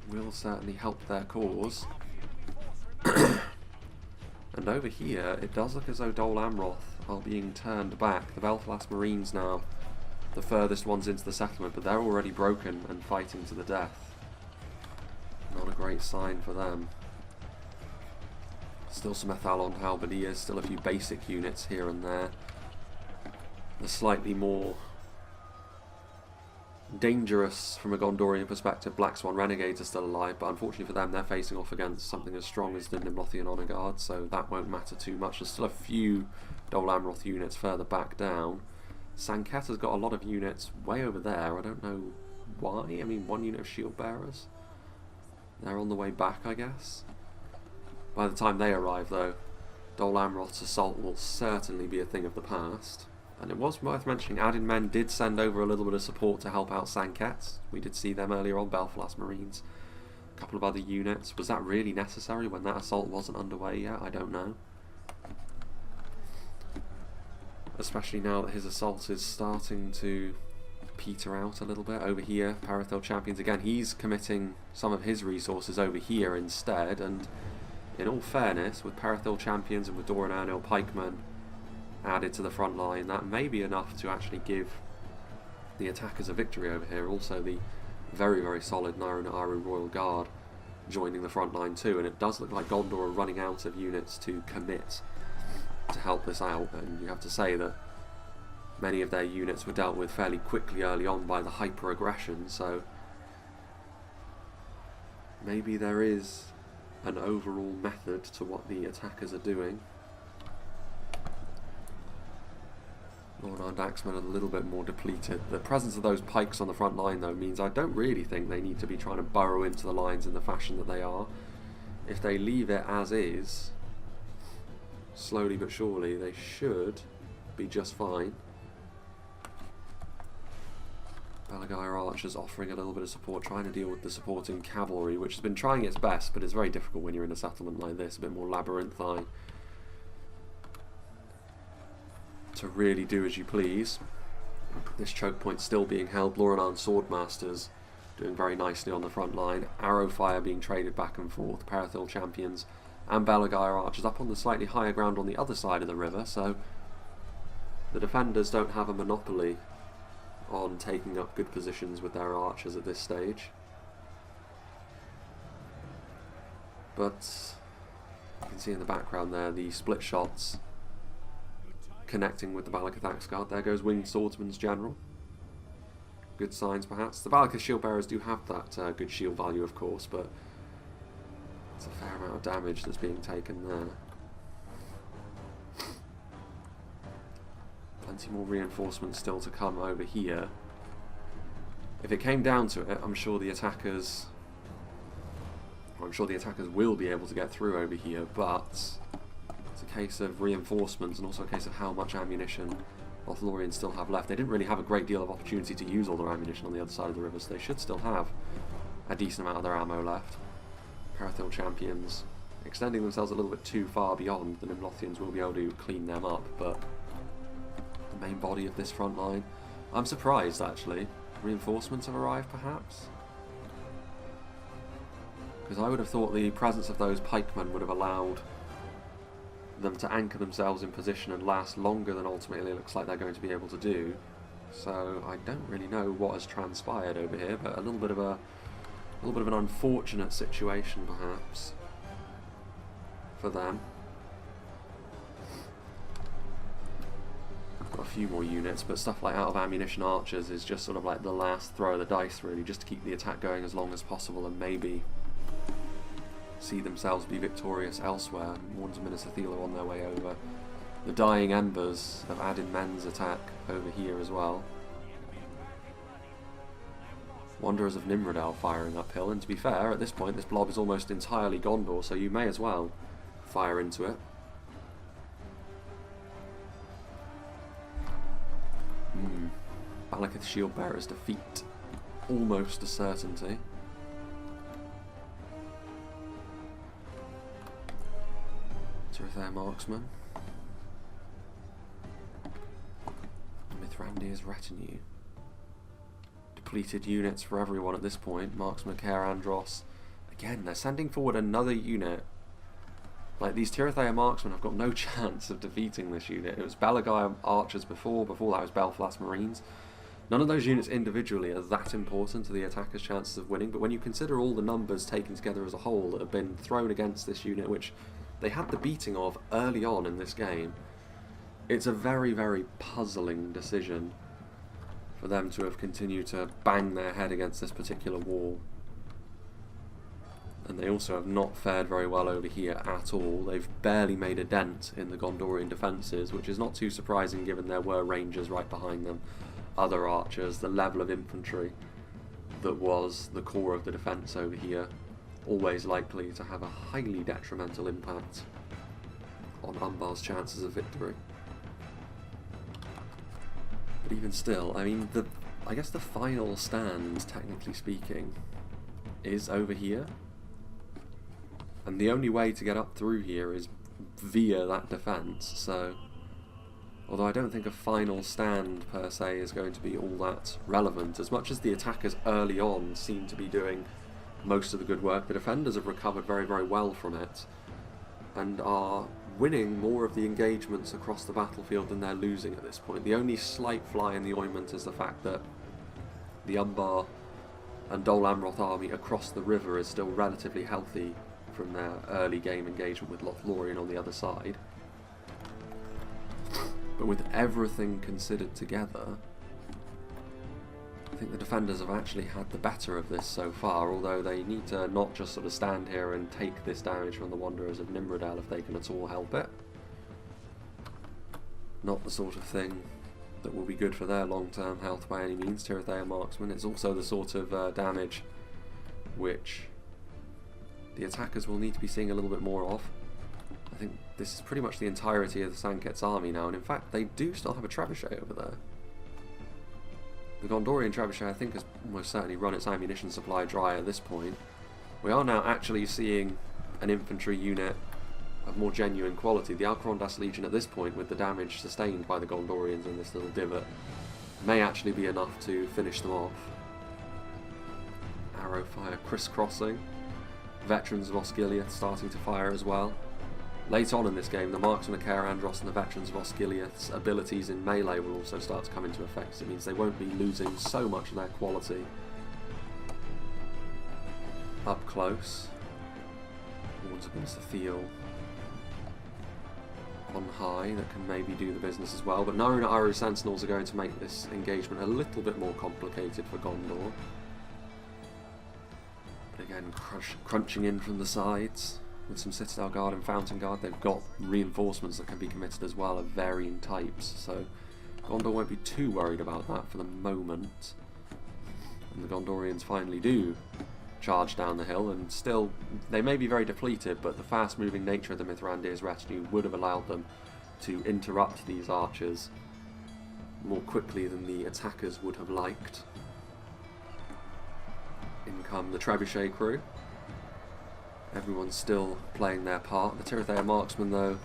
S1: will certainly help their cause. And over here, it does look as though Dol Amroth are being turned back. The Belfast Marines now, the furthest ones into the settlement, but they're already broken and fighting to the death. Not a great sign for them. Still some Ethalon Halberdiers, still a few basic units here and there. The slightly more dangerous from a Gondorian perspective Black Swan Renegades are still alive, but unfortunately for them they're facing off against something as strong as the Nimlothian Honour Guard, so that won't matter too much. There's still a few Dol Amroth units further back down. Sanket has got a lot of units way over there. I don't know why. I mean, one unit of shield bearers. They're on the way back, I guess. By the time they arrive though, Dol Amroth's assault will certainly be a thing of the past. And it was worth mentioning, Adin Men did send over a little bit of support to help out Sanket. We did see them earlier on, Belfast Marines. A couple of other units. Was that really necessary when that assault wasn't underway yet? I don't know. Especially now that his assault is starting to peter out a little bit. Over here, Parathil Champions, again, he's committing some of his resources over here instead. And in all fairness, with Parathil Champions and with Doran Ernil Pikemen added to the front line, that may be enough to actually give the attackers a victory over here. Also the very, very solid Naru Naaru Royal Guard joining the front line too, and it does look like Gondor are running out of units to commit to help this out, and you have to say that many of their units were dealt with fairly quickly early on by the hyper-aggression, so maybe there is an overall method to what the attackers are doing. Nornard Axemen are a little bit more depleted. The presence of those pikes on the front line though means I don't really think they need to be trying to burrow into the lines in the fashion that they are. If they leave it as is, slowly but surely, they should be just fine. Balagire Archers offering a little bit of support, trying to deal with the supporting cavalry, which has been trying its best, but it's very difficult when you're in a settlement like this, a bit more labyrinthine, to really do as you please. This choke point still being held. Lorenan Swordmasters doing very nicely on the front line. Arrow fire being traded back and forth. Parathil Champions and Balagire Archers up on the slightly higher ground on the other side of the river, so the defenders don't have a monopoly on taking up good positions with their archers at this stage. But you can see in the background there the split shots connecting with the Balakath Guard. There goes Winged Swordsman's General. Good signs perhaps. The Balakath Shield Bearers do have that good shield value of course, but it's a fair amount of damage that's being taken there. Plenty more reinforcements still to come over here. If it came down to it, I'm sure the attackers will be able to get through over here, but it's a case of reinforcements and also a case of how much ammunition Lothlorien still have left. They didn't really have a great deal of opportunity to use all their ammunition on the other side of the river, so they should still have a decent amount of their ammo left. Parathil Champions extending themselves a little bit too far beyond. The Nimlothians will be able to clean them up, but the main body of this front line, I'm surprised actually. Reinforcements have arrived perhaps? Because I would have thought the presence of those pikemen would have allowed them to anchor themselves in position and last longer than ultimately it looks like they're going to be able to do. So I don't really know what has transpired over here, but a little bit of an unfortunate situation perhaps for them. Got a few more units, but stuff like out of ammunition archers is just sort of like the last throw of the dice really, just to keep the attack going as long as possible and maybe see themselves be victorious elsewhere. Warns of Minas Ithil are on their way over. The dying embers of Adin Men's attack over here as well. Wanderers of Nimrodal firing uphill, and to be fair, at this point this blob is almost entirely Gondor, so you may as well fire into it. Balakath Shield Bearer's defeat, almost a certainty. Their marksman. Mithrandir's retinue. depleted units for everyone at this point. Marksman Care Andros. Again, they're sending forward another unit. Like, these Tirithea marksmen have got no chance of defeating this unit. It was Balagai archers before that was Belfast Marines. None of those units individually are that important to the attacker's chances of winning, but when you consider all the numbers taken together as a whole that have been thrown against this unit, which they had the beating of early on in this game, it's a very, very puzzling decision for them to have continued to bang their head against this particular wall. And they also have not fared very well over here at all. They've barely made a dent in the Gondorian defences, which is not too surprising given there were rangers right behind them, other archers, the level of infantry that was the core of the defence over here, always likely to have a highly detrimental impact on Umbar's chances of victory. But even still, I mean, I guess the final stand, technically speaking, is over here. And the only way to get up through here is via that defence, so although I don't think a final stand per se is going to be all that relevant, as much as the attackers early on seem to be doing most of the good work, the defenders have recovered very, very well from it and are winning more of the engagements across the battlefield than they're losing at this point. The only slight fly in the ointment is the fact that the Umbar and Dol Amroth army across the river is still relatively healthy from their early game engagement with Lothlorien on the other side. But with everything considered together, I think the defenders have actually had the better of this so far, although they need to not just sort of stand here and take this damage from the Wanderers of Nimrodel if they can at all help it. Not the sort of thing that will be good for their long-term health by any means, Tirithea marksmen. It's also the sort of damage which the attackers will need to be seeing a little bit more of. I think this is pretty much the entirety of the Sanket's army now, and in fact they do still have a trebuchet over there. The Gondorian trebuchet I think has almost certainly run its ammunition supply dry at this point. We are now actually seeing an infantry unit of more genuine quality. The Alcarondas Legion at this point, with the damage sustained by the Gondorians in this little divot, may actually be enough to finish them off. Arrow fire crisscrossing. Veterans of Osgiliath starting to fire as well. Late on in this game, the Marksmen of Care Andros and the Veterans of Osgiliath's abilities in melee will also start to come into effect, so it means they won't be losing so much of their quality up close. Horns of Minister Thiel on high that can maybe do the business as well, but Naruna Aru Sentinels are going to make this engagement a little bit more complicated for Gondor. Again, crunching in from the sides with some Citadel Guard and Fountain Guard. They've got reinforcements that can be committed as well of varying types, so Gondor won't be too worried about that for the moment. And the Gondorians finally do charge down the hill, and still, they may be very depleted, but the fast-moving nature of the Mithrandir's retinue would have allowed them to interrupt these archers more quickly than the attackers would have liked. In come the trebuchet crew. Everyone's still playing their part. The Tirithea marksmen, though,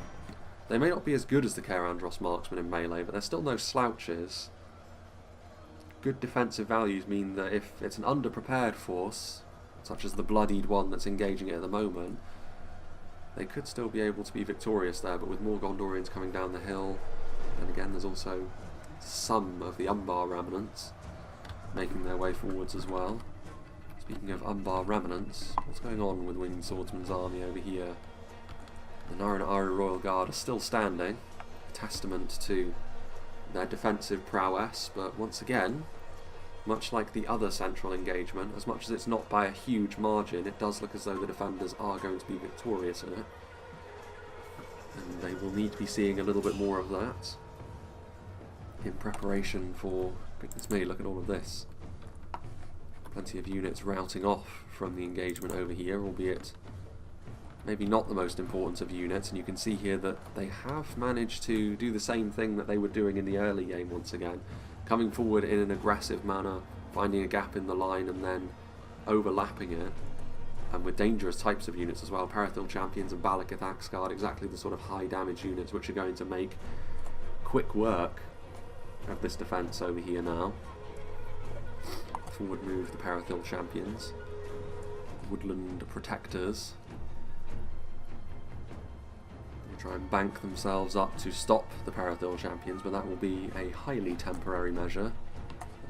S1: they may not be as good as the Care Andros marksmen in melee, but they're still no slouches. Good defensive values mean that if it's an underprepared force, such as the bloodied one that's engaging it at the moment, they could still be able to be victorious there, but with more Gondorians coming down the hill, and again there's also some of the Umbar remnants making their way forwards as well. Speaking of Umbar remnants, what's going on with Winged Swordsman's army over here? The Naruna Aru Royal Guard are still standing, a testament to their defensive prowess, but once again, much like the other central engagement, as much as it's not by a huge margin, it does look as though the defenders are going to be victorious in it. And they will need to be seeing a little bit more of that in preparation for, goodness me, look at all of this. Plenty of units routing off from the engagement over here, albeit maybe not the most important of units, and you can see here that they have managed to do the same thing that they were doing in the early game once again, coming forward in an aggressive manner, finding a gap in the line and then overlapping it, and with dangerous types of units as well. Parathil Champions and Balakith Axguard, exactly the sort of high damage units which are going to make quick work of this defence over here now. forward move the Parathil champions, woodland protectors. They'll try and bank themselves up to stop the Parathil champions, but that will be a highly temporary measure.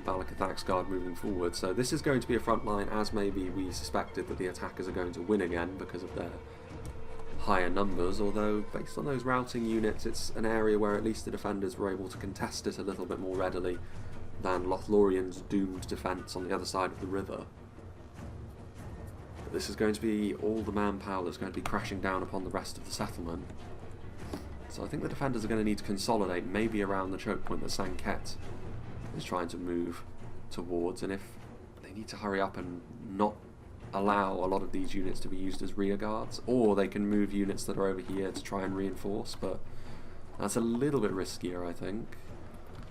S1: Balakathak's guard moving forward, so this is going to be a front line as maybe we suspected that the attackers are going to win again because of their higher numbers, although based on those routing units it's an area where at least the defenders were able to contest it a little bit more readily than Lothlorien's doomed defence on the other side of the river. But this is going to be all the manpower that's going to be crashing down upon the rest of the settlement, so I think the defenders are going to need to consolidate maybe around the choke point that Sanket is trying to move towards, and if they need to hurry up and not allow a lot of these units to be used as rear guards, or they can move units that are over here to try and reinforce, but that's a little bit riskier, I think.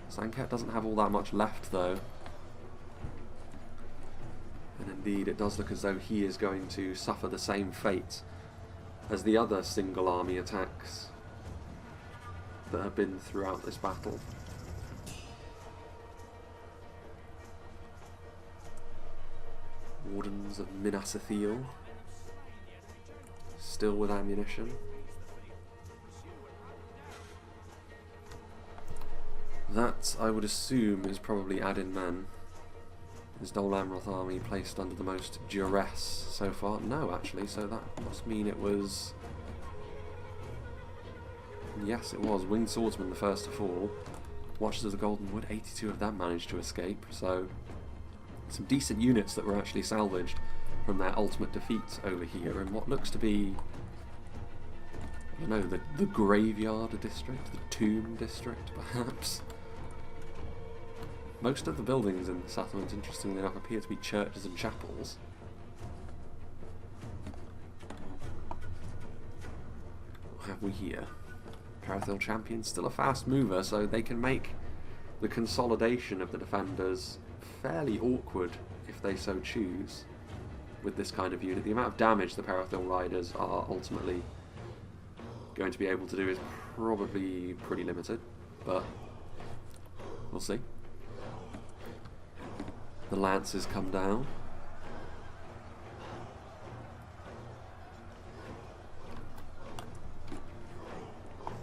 S1: Sanket doesn't have all that much left though, and indeed it does look as though he is going to suffer the same fate as the other single army attacks that have been throughout this battle. Wardens of Minas Ithil, still with ammunition. That, I would assume, is probably Adin Men. Is Dol Amroth army placed under the most duress so far? No, actually, so that must mean it was... Yes, it was. Winged Swordsman, the first to fall. Watchers of the Golden Wood, 82 of them managed to escape, so... some decent units that were actually salvaged from their ultimate defeat over here in what looks to be, I don't know, the graveyard district, the tomb district perhaps. Most of the buildings in the settlement, interestingly enough, appear to be churches and chapels. What have we here? Parathil champions, still a fast mover, so they can make the consolidation of the defenders fairly awkward if they so choose with this kind of unit. The amount of damage the Parathil riders are ultimately going to be able to do is probably pretty limited, but we'll see. The lances come down.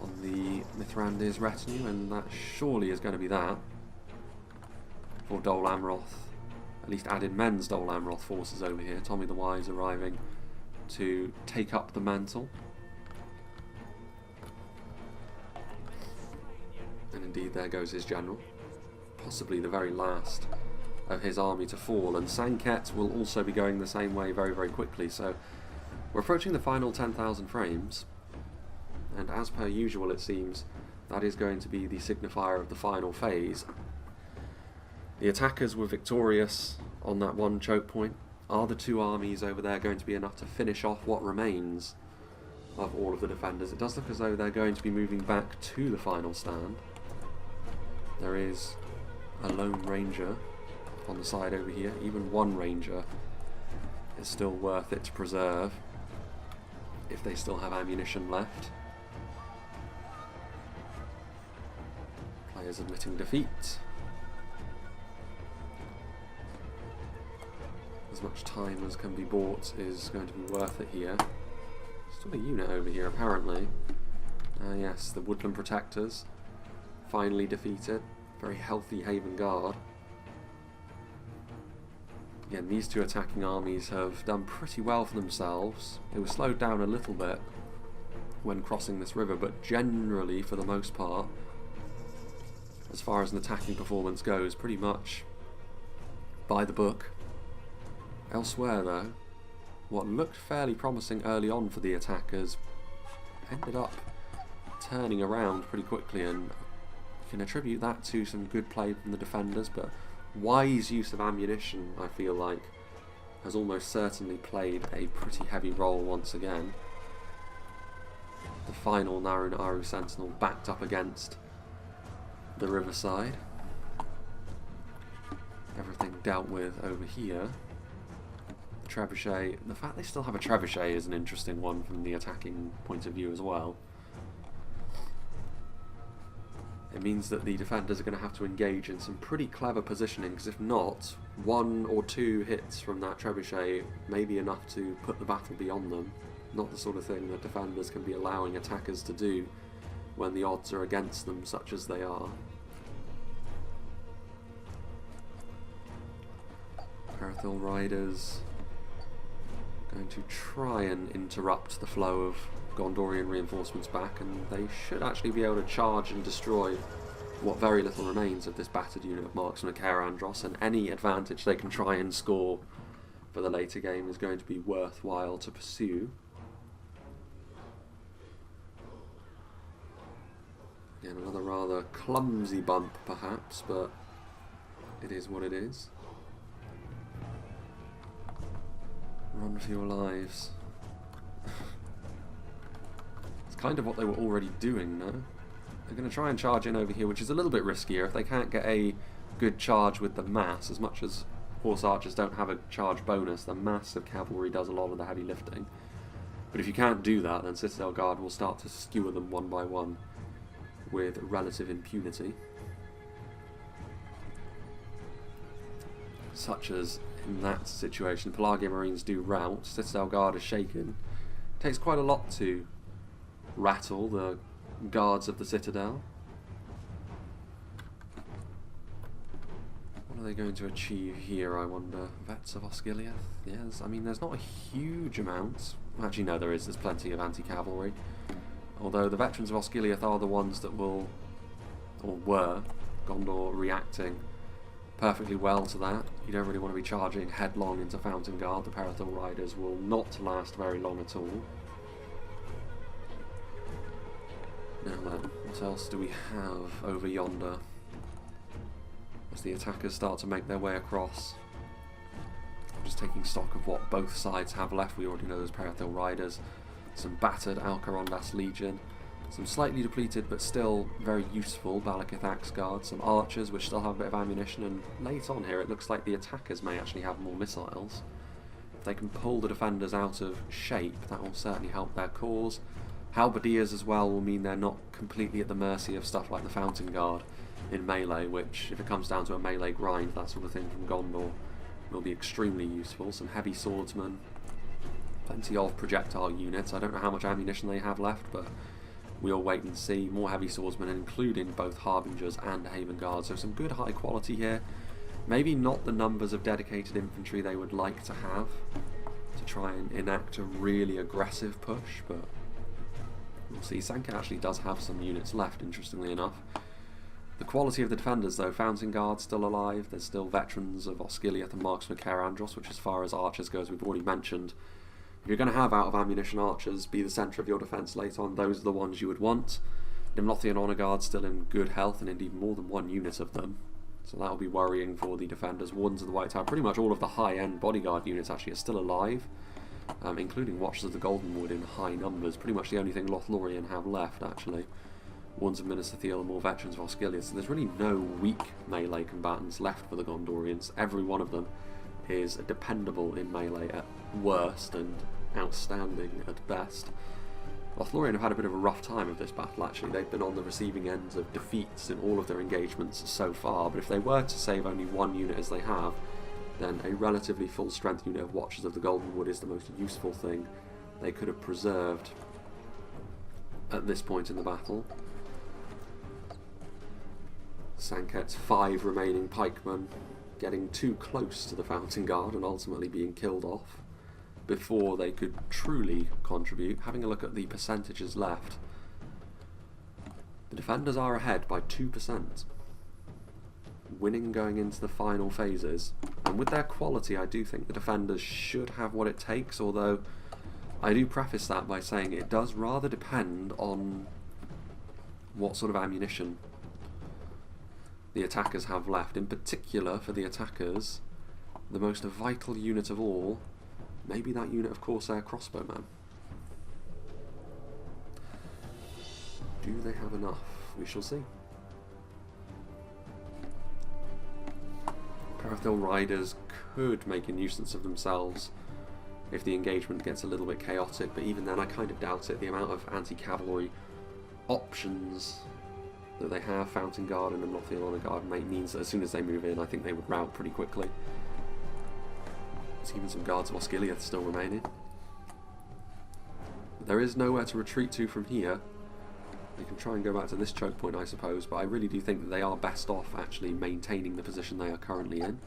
S1: On the Mithrandir's retinue, and that surely is going to be that. For Dol Amroth, at least Adin Men's Dol Amroth forces over here. Tommy the Wise arriving to take up the mantle. And indeed there goes his general. Possibly the very last of his army to fall, and Sanket will also be going the same way very, very quickly. So we're approaching the final 10,000 frames, and as per usual it seems that is going to be the signifier of the final phase. The attackers were victorious on that one choke point. Are the two armies over there going to be enough to finish off what remains of all of the defenders? It does look as though they're going to be moving back to the final stand. There is a lone ranger on the side over here. Even one ranger is still worth it to preserve if they still have ammunition left. Players admitting defeat. As much time as can be bought is going to be worth it here. Still a unit over here apparently. Yes, the Woodland Protectors finally defeated. Very healthy Haven Guard. Again, these two attacking armies have done pretty well for themselves. They were slowed down a little bit when crossing this river, but generally, for the most part, as far as an attacking performance goes, pretty much by the book. Elsewhere though, what looked fairly promising early on for the attackers ended up turning around pretty quickly, and you can attribute that to some good play from the defenders, but wise use of ammunition, I feel like, has almost certainly played a pretty heavy role once again. The final Narun Aru Sentinel backed up against the riverside. Everything dealt with over here. The trebuchet, the fact they still have a trebuchet is an interesting one from the attacking point of view as well. it means that the defenders are going to have to engage in some pretty clever positioning, because if not, 1 or 2 hits from that trebuchet may be enough to put the battle beyond them. Not the sort of thing that defenders can be allowing attackers to do when the odds are against them, such as they are. Parathil Riders going to try and interrupt the flow of Gondorian reinforcements back, and they should actually be able to charge and destroy what very little remains of this battered unit of Marksmen of Caer Andros, and any advantage they can try and score for the later game is going to be worthwhile to pursue. Again, another rather clumsy bump perhaps, but it is what it is. Run for your lives. It's kind of what they were already doing, no? They're going to try and charge in over here, which is a little bit riskier. If they can't get a good charge with the mass, as much as horse archers don't have a charge bonus, the mass of cavalry does a lot of the heavy lifting. But if you can't do that, then Citadel Guard will start to skewer them one by one with relative impunity. Such as in that situation, Pelagia Marines do rout, Citadel Guard is shaken. It takes quite a lot to rattle the guards of the Citadel. What are they going to achieve here, I wonder? Vets of Osgiliath? Yes, I mean there's not a huge amount. Actually no, there's plenty of anti-cavalry. Although the veterans of Osgiliath are the ones that will, or were, Gondor reacting perfectly well to that. You don't really want to be charging headlong into Fountain Guard. The Parathil Riders will not last very long at all. Now then, what else do we have over yonder? As the attackers start to make their way across. I'm just taking stock of what both sides have left. We already know those Parathil Riders. Some battered Alcarondas Legion, some slightly depleted but still very useful Balakith Axe Guard, some archers which still have a bit of ammunition, and late on here it looks like the attackers may actually have more missiles. If they can pull the defenders out of shape, that will certainly help their cause. Halberdiers as well will mean they're not completely at the mercy of stuff like the Fountain Guard in melee, which, if it comes down to a melee grind, that sort of thing from Gondor, will be extremely useful. Some heavy swordsmen, plenty of projectile units. I don't know how much ammunition they have left, but we'll wait and see. More heavy swordsmen, including both Harbingers and Haven Guards, so some good high quality here. Maybe not the numbers of dedicated infantry they would like to have to try and enact a really aggressive push, but we'll see. Sanka actually does have some units left, interestingly enough. The quality of the defenders, though, Fountain Guard still alive. There's still veterans of Osgiliath and Marksmen of Caer Andros, which as far as archers goes, we've already mentioned. If you're going to have out-of-ammunition archers be the centre of your defence later on, those are the ones you would want. Nimlothian Honour Guard still in good health, and indeed more than one unit of them. So that'll be worrying for the defenders. Wardens of the White Tower, pretty much all of the high-end bodyguard units actually are still alive, including Watchers of the Golden Wood in high numbers. Pretty much the only thing Lothlorien have left, actually. Wardens of Minas Ithil and more veterans of Osgiliath. So there's really no weak melee combatants left for the Gondorians. Every one of them is dependable in melee at worst and outstanding at best. Lothlorien have had a bit of a rough time of this battle, actually. They've been on the receiving ends of defeats in all of their engagements so far, but if they were to save only one unit as they have, then a relatively full strength unit of Watchers of the Golden Wood is the most useful thing they could have preserved at this point in the battle. Sanket's 5 remaining pikemen getting too close to the Fountain Guard and ultimately being killed off before they could truly contribute. Having a look at the percentages left, the defenders are ahead by 2%, winning going into the final phases, and with their quality I do think the defenders should have what it takes, although I do preface that by saying it does rather depend on what sort of ammunition the attackers have left. In particular, for the attackers, the most vital unit of all, maybe that unit of Corsair crossbowmen. Do they have enough? We shall see. Parathil Riders could make a nuisance of themselves if the engagement gets a little bit chaotic, but even then I kind of doubt it. The amount of anti-cavalry options that they have, Fountain Guard and Amroth Honor Guard, means that as soon as they move in, I think they would rout pretty quickly. There's even some guards of Osgiliath still remaining. There is nowhere to retreat to from here. They can try and go back to this choke point, I suppose, but I really do think that they are best off actually maintaining the position they are currently in.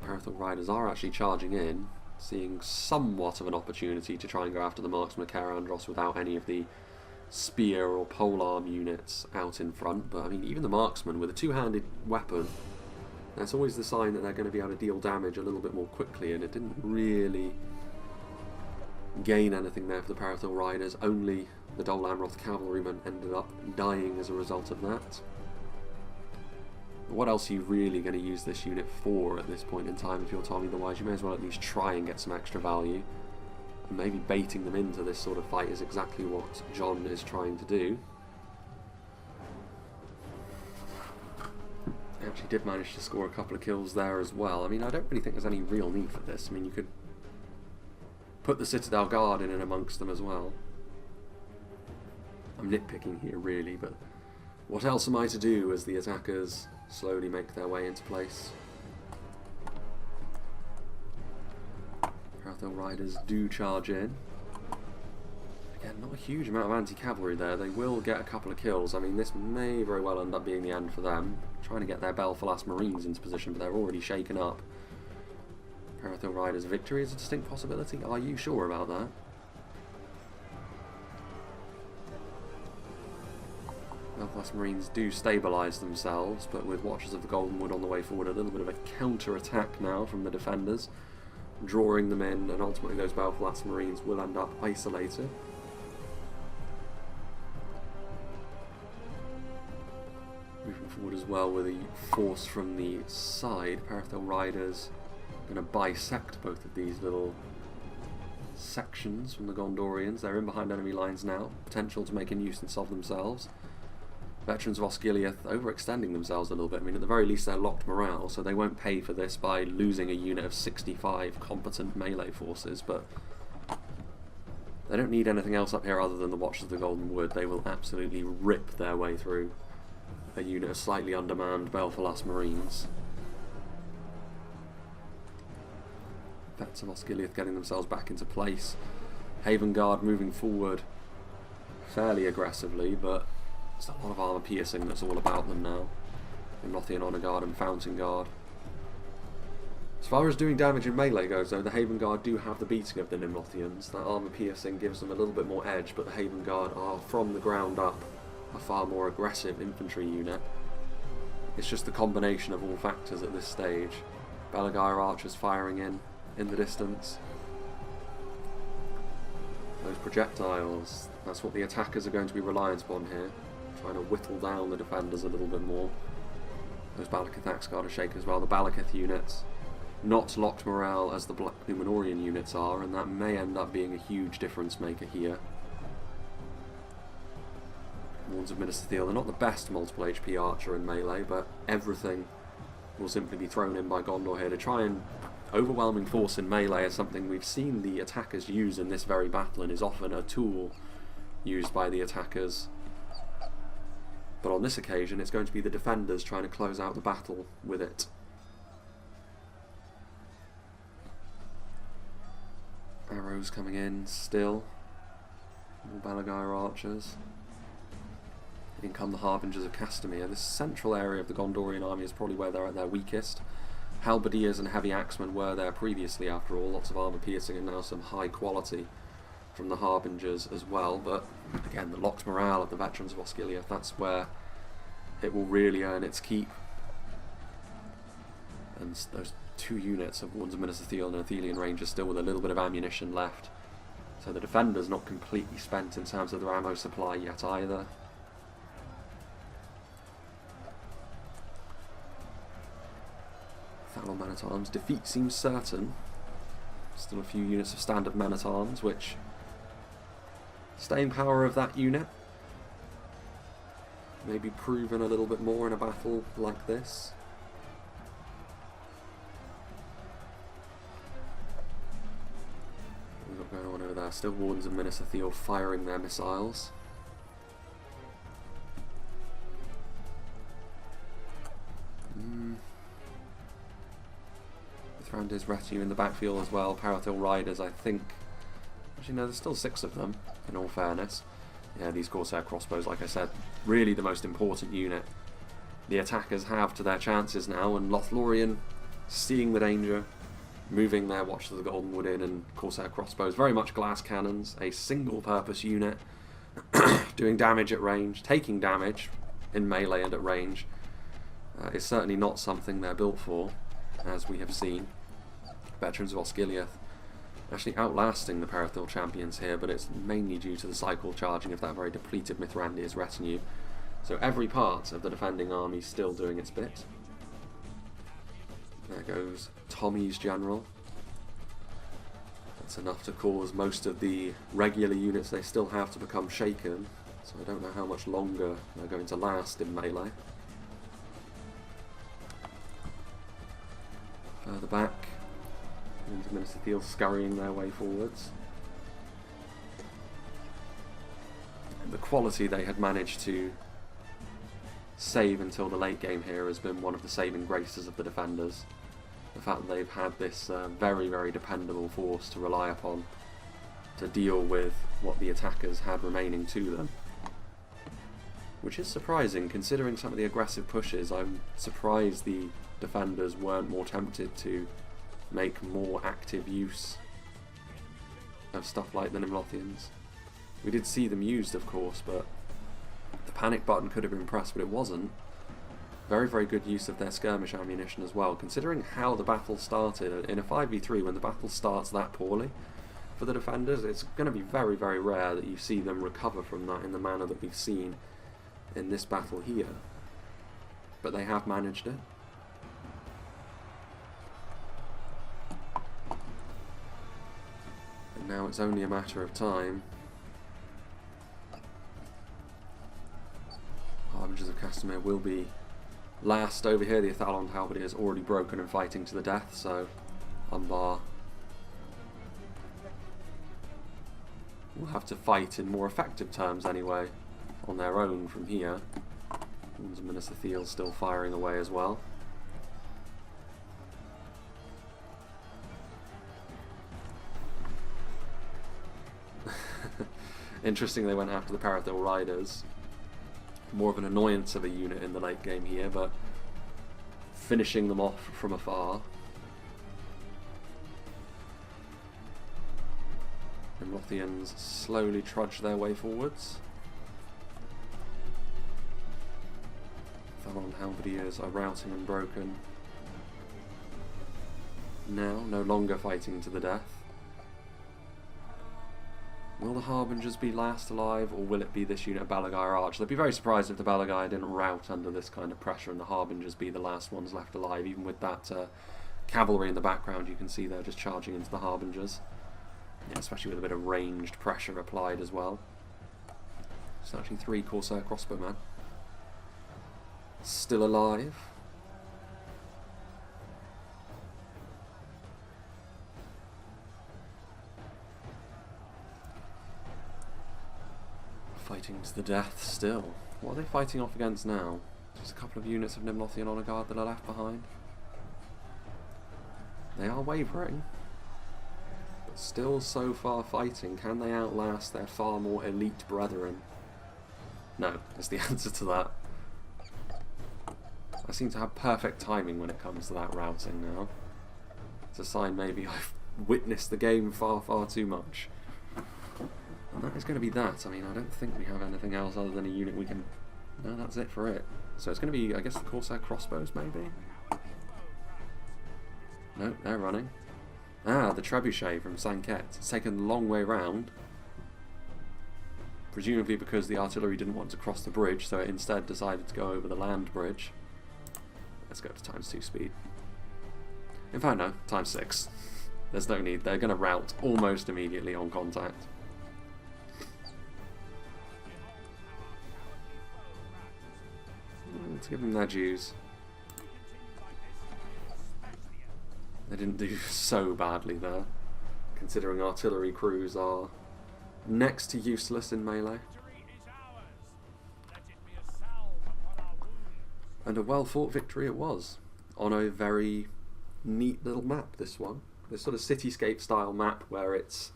S1: Parathor Riders are actually charging in, seeing somewhat of an opportunity to try and go after the marksman of Caer Andros without any of the spear or polearm units out in front. But I mean, even the marksman with a two-handed weapon, that's always the sign that they're going to be able to deal damage a little bit more quickly, and it didn't really gain anything there for the Parathor Riders. Only the Dol Amroth cavalrymen ended up dying as a result of that. What else are you really going to use this unit for at this point in time if you're Tommy? Otherwise, you may as well at least try and get some extra value. And maybe baiting them into this sort of fight is exactly what John is trying to do. He actually did manage to score a couple of kills there as well. I mean, I don't really think there's any real need for this. I mean, you could put the Citadel Guard in and amongst them as well. I'm nitpicking here, really, but what else am I to do as the attackers slowly make their way into place? Parathor Riders do charge in. Again, not a huge amount of anti-cavalry there. They will get a couple of kills. I mean, this may very well end up being the end for them. Trying to get their Belfalas Marines into position, but they're already shaken up. Parathor Riders' victory is a distinct possibility. Are you sure about that? Belfast Marines do stabilise themselves, but with Watchers of the Golden Wood on the way forward, a little bit of a counter-attack now from the defenders, drawing them in, and ultimately those Belfast Marines will end up isolated. Moving forward as well with the force from the side, Parathor Riders are going to bisect both of these little sections from the Gondorians. They're in behind enemy lines now, potential to make a nuisance of themselves. Veterans of Osgiliath overextending themselves a little bit. I mean, at the very least they're locked morale, so they won't pay for this by losing a unit of 65 competent melee forces, but they don't need anything else up here other than the Watchers of the Golden Wood. They will absolutely rip their way through a unit of slightly undermanned Belfalas Marines. Vets of Osgiliath getting themselves back into place. Haven Guard moving forward fairly aggressively, but there's a lot of armour piercing that's all about them now. Amroth Honor Guard and Fountain Guard. As far as doing damage in melee goes though, the Haven Guard do have the beating of the Nimrothians. That armour piercing gives them a little bit more edge, but the Haven Guard are from the ground up a far more aggressive infantry unit. It's just the combination of all factors at this stage. Belagair archers firing in the distance. Those projectiles, that's what the attackers are going to be reliant upon here. Trying to whittle down the defenders a little bit more. Those Balakith Axe Guard are shaken as well. The Balakith units not locked morale as the Black Númenórean units are, and that may end up being a huge difference maker here. Wards of Minister Thiel, they're not the best multiple HP archer in melee, but everything will simply be thrown in by Gondor here to try and overwhelming force in melee is something we've seen the attackers use in this very battle, and is often a tool used by the attackers. But on this occasion, it's going to be the defenders trying to close out the battle with it. Arrows coming in still. More Belagair archers. In come the Harbingers of Castamere. This central area of the Gondorian army is probably where they're at their weakest. Halberdiers and heavy axemen were there previously, after all. Lots of armour piercing and now some high quality from the Harbingers as well, but again, the locked morale of the Veterans of Osgiliath, that's where it will really earn its keep. And those two units of Wards of Minister Thiel and Athelian Rangers still with a little bit of ammunition left, so the defenders not completely spent in terms of their ammo supply yet either. Thalon Men-at-Arms, defeat seems certain. Still a few units of standard men-at-arms, which staying power of that unit may be proven a little bit more in a battle like this. What we've got going on over there? Still Wardens of Minas Ithil firing their missiles. Thrandir's retinue in the backfield as well. Parathil Riders, I think. Actually, no, there's still 6 of them, in all fairness. Yeah, these Corsair crossbows, like I said, really the most important unit the attackers have to their chances now, and Lothlorien, seeing the danger, moving their Watch of the Golden Wood in, and Corsair crossbows, very much glass cannons, a single-purpose unit, doing damage at range, taking damage in melee and at range, is certainly not something they're built for, as we have seen. Veterans of Osgiliath actually outlasting the Parathil champions here, but it's mainly due to the cycle charging of that very depleted Mithrandir's retinue. So every part of the defending army still doing its bit. There goes Tommy's general. That's enough to cause most of the regular units they still have to become shaken, so I don't know how much longer they're going to last in melee. Further back, into Minas Ithil scurrying their way forwards. And the quality they had managed to save until the late game here has been one of the saving graces of the defenders. The fact that they've had this very, very dependable force to rely upon to deal with what the attackers had remaining to them. Which is surprising, considering some of the aggressive pushes. I'm surprised the defenders weren't more tempted to make more active use of stuff like the Nimlothians. We did see them used, of course, but the panic button could have been pressed, but it wasn't. Very, very good use of their skirmish ammunition as well, considering how the battle started. In a 5v3, when the battle starts that poorly for the defenders, it's going to be very, very rare that you see them recover from that in the manner that we've seen in this battle here. But they have managed it. And now it's only a matter of time. Harbingers of Castamere will be last over here. The Athalon Halberdier is already broken and fighting to the death, so Umbar will have to fight in more effective terms anyway, on their own from here. Wardens of Minas Ithil still firing away as well. Interesting they went after the Parathil Riders. More of an annoyance of a unit in the late game here, but finishing them off from afar. And Lothians slowly trudge their way forwards. Thalon Halberdiers are routing and broken. Now, no longer fighting to the death. Will the Harbingers be last alive, or will it be this unit of Balagai Arch? I'd be very surprised if the Balagai didn't rout under this kind of pressure and the Harbingers be the last ones left alive, even with that cavalry in the background you can see they're just charging into the Harbingers. Yeah, especially with a bit of ranged pressure applied as well. It's actually 3 Corsair crossbowmen still alive. Fighting to the death still. What are they fighting off against now? Just a couple of units of Nimlothian Honor Guard that are left behind. They are wavering, but still so far fighting. Can they outlast their far more elite brethren? No, is the answer to that. I seem to have perfect timing when it comes to that routing now. It's a sign maybe I've witnessed the game far, far too much. And that is going to be that. I mean, I don't think we have anything else other than a unit we can... No, that's it for it. So it's going to be, I guess, the Corsair crossbows, maybe? No, they're running. Ah, the Trebuchet from Sanket. It's taken the long way round. Presumably because the artillery didn't want to cross the bridge, so it instead decided to go over the land bridge. Let's go to ×2 speed. In fact, no, ×6. There's no need. They're going to rout almost immediately on contact. Let's give them their dues. They didn't do so badly there, considering artillery crews are next to useless in melee. And a well-fought victory it was, on a very neat little map, this one. This sort of cityscape style map where it's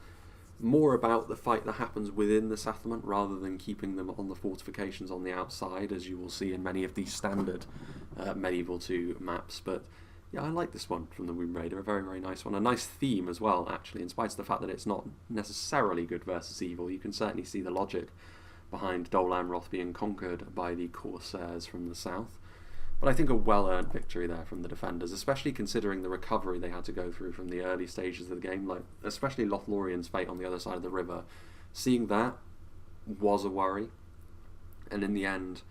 S1: more about the fight that happens within the settlement rather than keeping them on the fortifications on the outside, as you will see in many of these standard Medieval 2 maps. But yeah, I like this one from the Womb Raider, a very, very nice one. A nice theme as well, actually, in spite of the fact that it's not necessarily good versus evil. You can certainly see the logic behind Dol Amroth being conquered by the Corsairs from the south. But I think a well-earned victory there from the defenders, especially considering the recovery they had to go through from the early stages of the game, like especially Lothlorien's fate on the other side of the river. Seeing that was a worry, and in the end,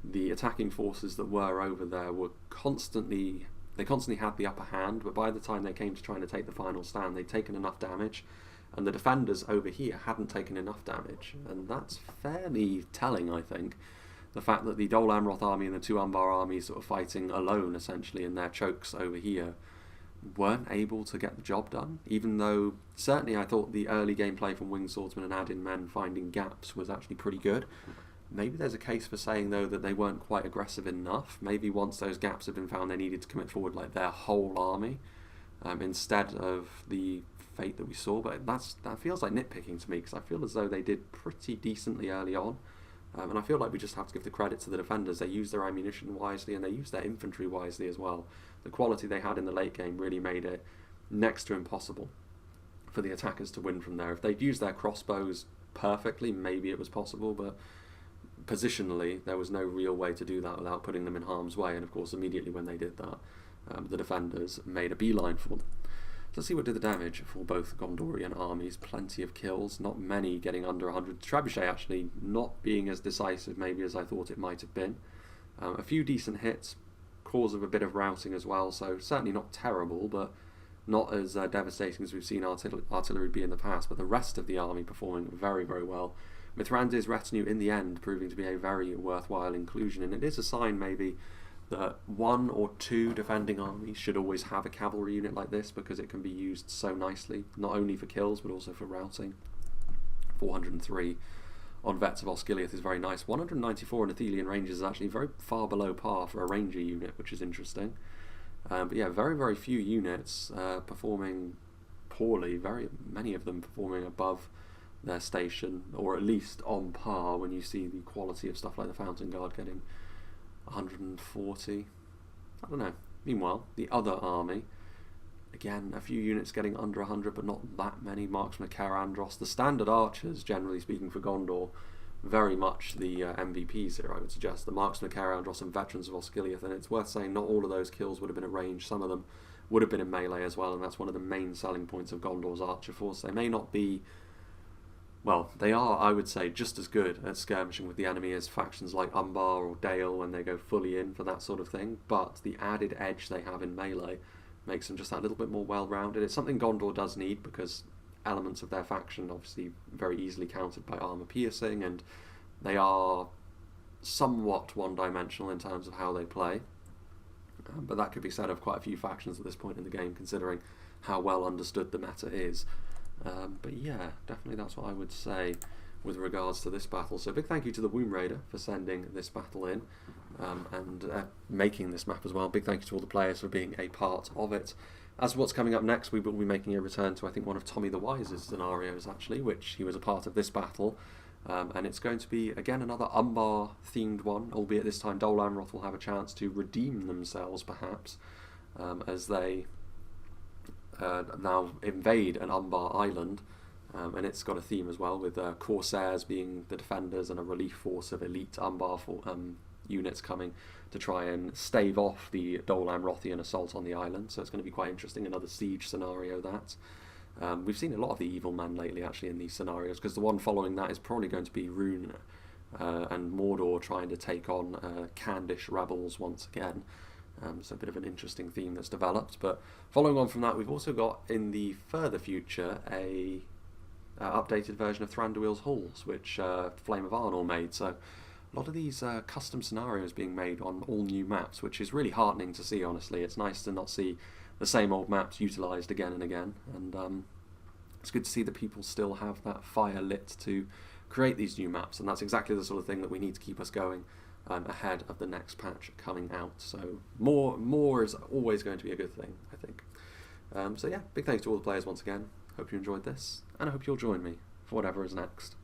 S1: the attacking forces that were over there were constantly had the upper hand, but by the time they came to trying to take the final stand, they'd taken enough damage, and the defenders over here hadn't taken enough damage, and that's fairly telling, I think. The fact that the Dol Amroth army and the two Umbar armies sort of fighting alone, essentially, in their chokes over here, weren't able to get the job done, even though certainly I thought the early gameplay from Winged Swordsmen and Add-in Men finding gaps was actually pretty good. Maybe there's a case for saying, though, that they weren't quite aggressive enough. Maybe once those gaps had been found, they needed to commit forward like their whole army, instead of the fate that we saw. But that feels like nitpicking to me, because I feel as though they did pretty decently early on. And I feel like we just have to give the credit to the defenders. They used their ammunition wisely, and they used their infantry wisely as well. The quality they had in the late game really made it next to impossible for the attackers to win from there. If they'd used their crossbows perfectly, maybe it was possible, but positionally there was no real way to do that without putting them in harm's way. And of course, immediately when they did that, the defenders made a beeline for them. Let's see what did the damage for both Gondorian armies. Plenty of kills, not many getting under 100. Trebuchet actually not being as decisive maybe as I thought it might have been. A few decent hits, cause of a bit of routing as well, so certainly not terrible, but not as devastating as we've seen artillery be in the past. But the rest of the army performing very, very well. Mithrandir's retinue in the end proving to be a very worthwhile inclusion, and it is a sign maybe that one or two defending armies should always have a cavalry unit like this, because it can be used so nicely, not only for kills but also for routing. 403 on Vets of Osgiliath is very nice. 194 on Athelian Rangers is actually very far below par for a ranger unit, which is interesting. But yeah, very, very few units performing poorly, very many of them performing above their station, or at least on par when you see the quality of stuff like the Fountain Guard getting 140. I don't know. Meanwhile, the other army, again, a few units getting under 100, but not that many. Marksmen of Caer Andros. The standard archers, generally speaking, for Gondor, very much the MVPs here, I would suggest. The Marksmen of Caer Andros and Veterans of Osgiliath, and it's worth saying not all of those kills would have been at range. Some of them would have been in melee as well, and that's one of the main selling points of Gondor's archer force. They may not be... Well, they are, I would say, just as good at skirmishing with the enemy as factions like Umbar or Dale when they go fully in for that sort of thing, but the added edge they have in melee makes them just that little bit more well-rounded. It's something Gondor does need, because elements of their faction obviously very easily countered by armor piercing, and they are somewhat one-dimensional in terms of how they play. But that could be said of quite a few factions at this point in the game, considering how well understood the meta is. But yeah, definitely that's what I would say with regards to this battle. So big thank you to the Womb Raider for sending this battle in, and making this map as well. Big thank you to all the players for being a part of it. As for what's coming up next, we will be making a return to, I think, one of Tommy the Wise's scenarios, actually, which he was a part of this battle. And it's going to be, again, another Umbar-themed one, albeit this time Dol Amroth will have a chance to redeem themselves, perhaps, as they now invade an Umbar island. And it's got a theme as well, with Corsairs being the defenders and a relief force of elite Umbar units coming to try and stave off the Dol Amrothian assault on the island. So it's going to be quite interesting, another siege scenario that. We've seen a lot of the evil men lately, actually, in these scenarios, because the one following that is probably going to be Rune and Mordor trying to take on Candish rebels once again. So a bit of an interesting theme that's developed. But following on from that, we've also got in the further future a updated version of Thranduil's Halls, which Flame of Arnor made. So a lot of these custom scenarios being made on all new maps, which is really heartening to see, honestly. It's nice to not see the same old maps utilised again and again. And it's good to see that people still have that fire lit to create these new maps, and that's exactly the sort of thing that we need to keep us going ahead of the next patch coming out. So more is always going to be a good thing, I think. So yeah, big thanks to all the players once again. Hope you enjoyed this, and I hope you'll join me for whatever is next.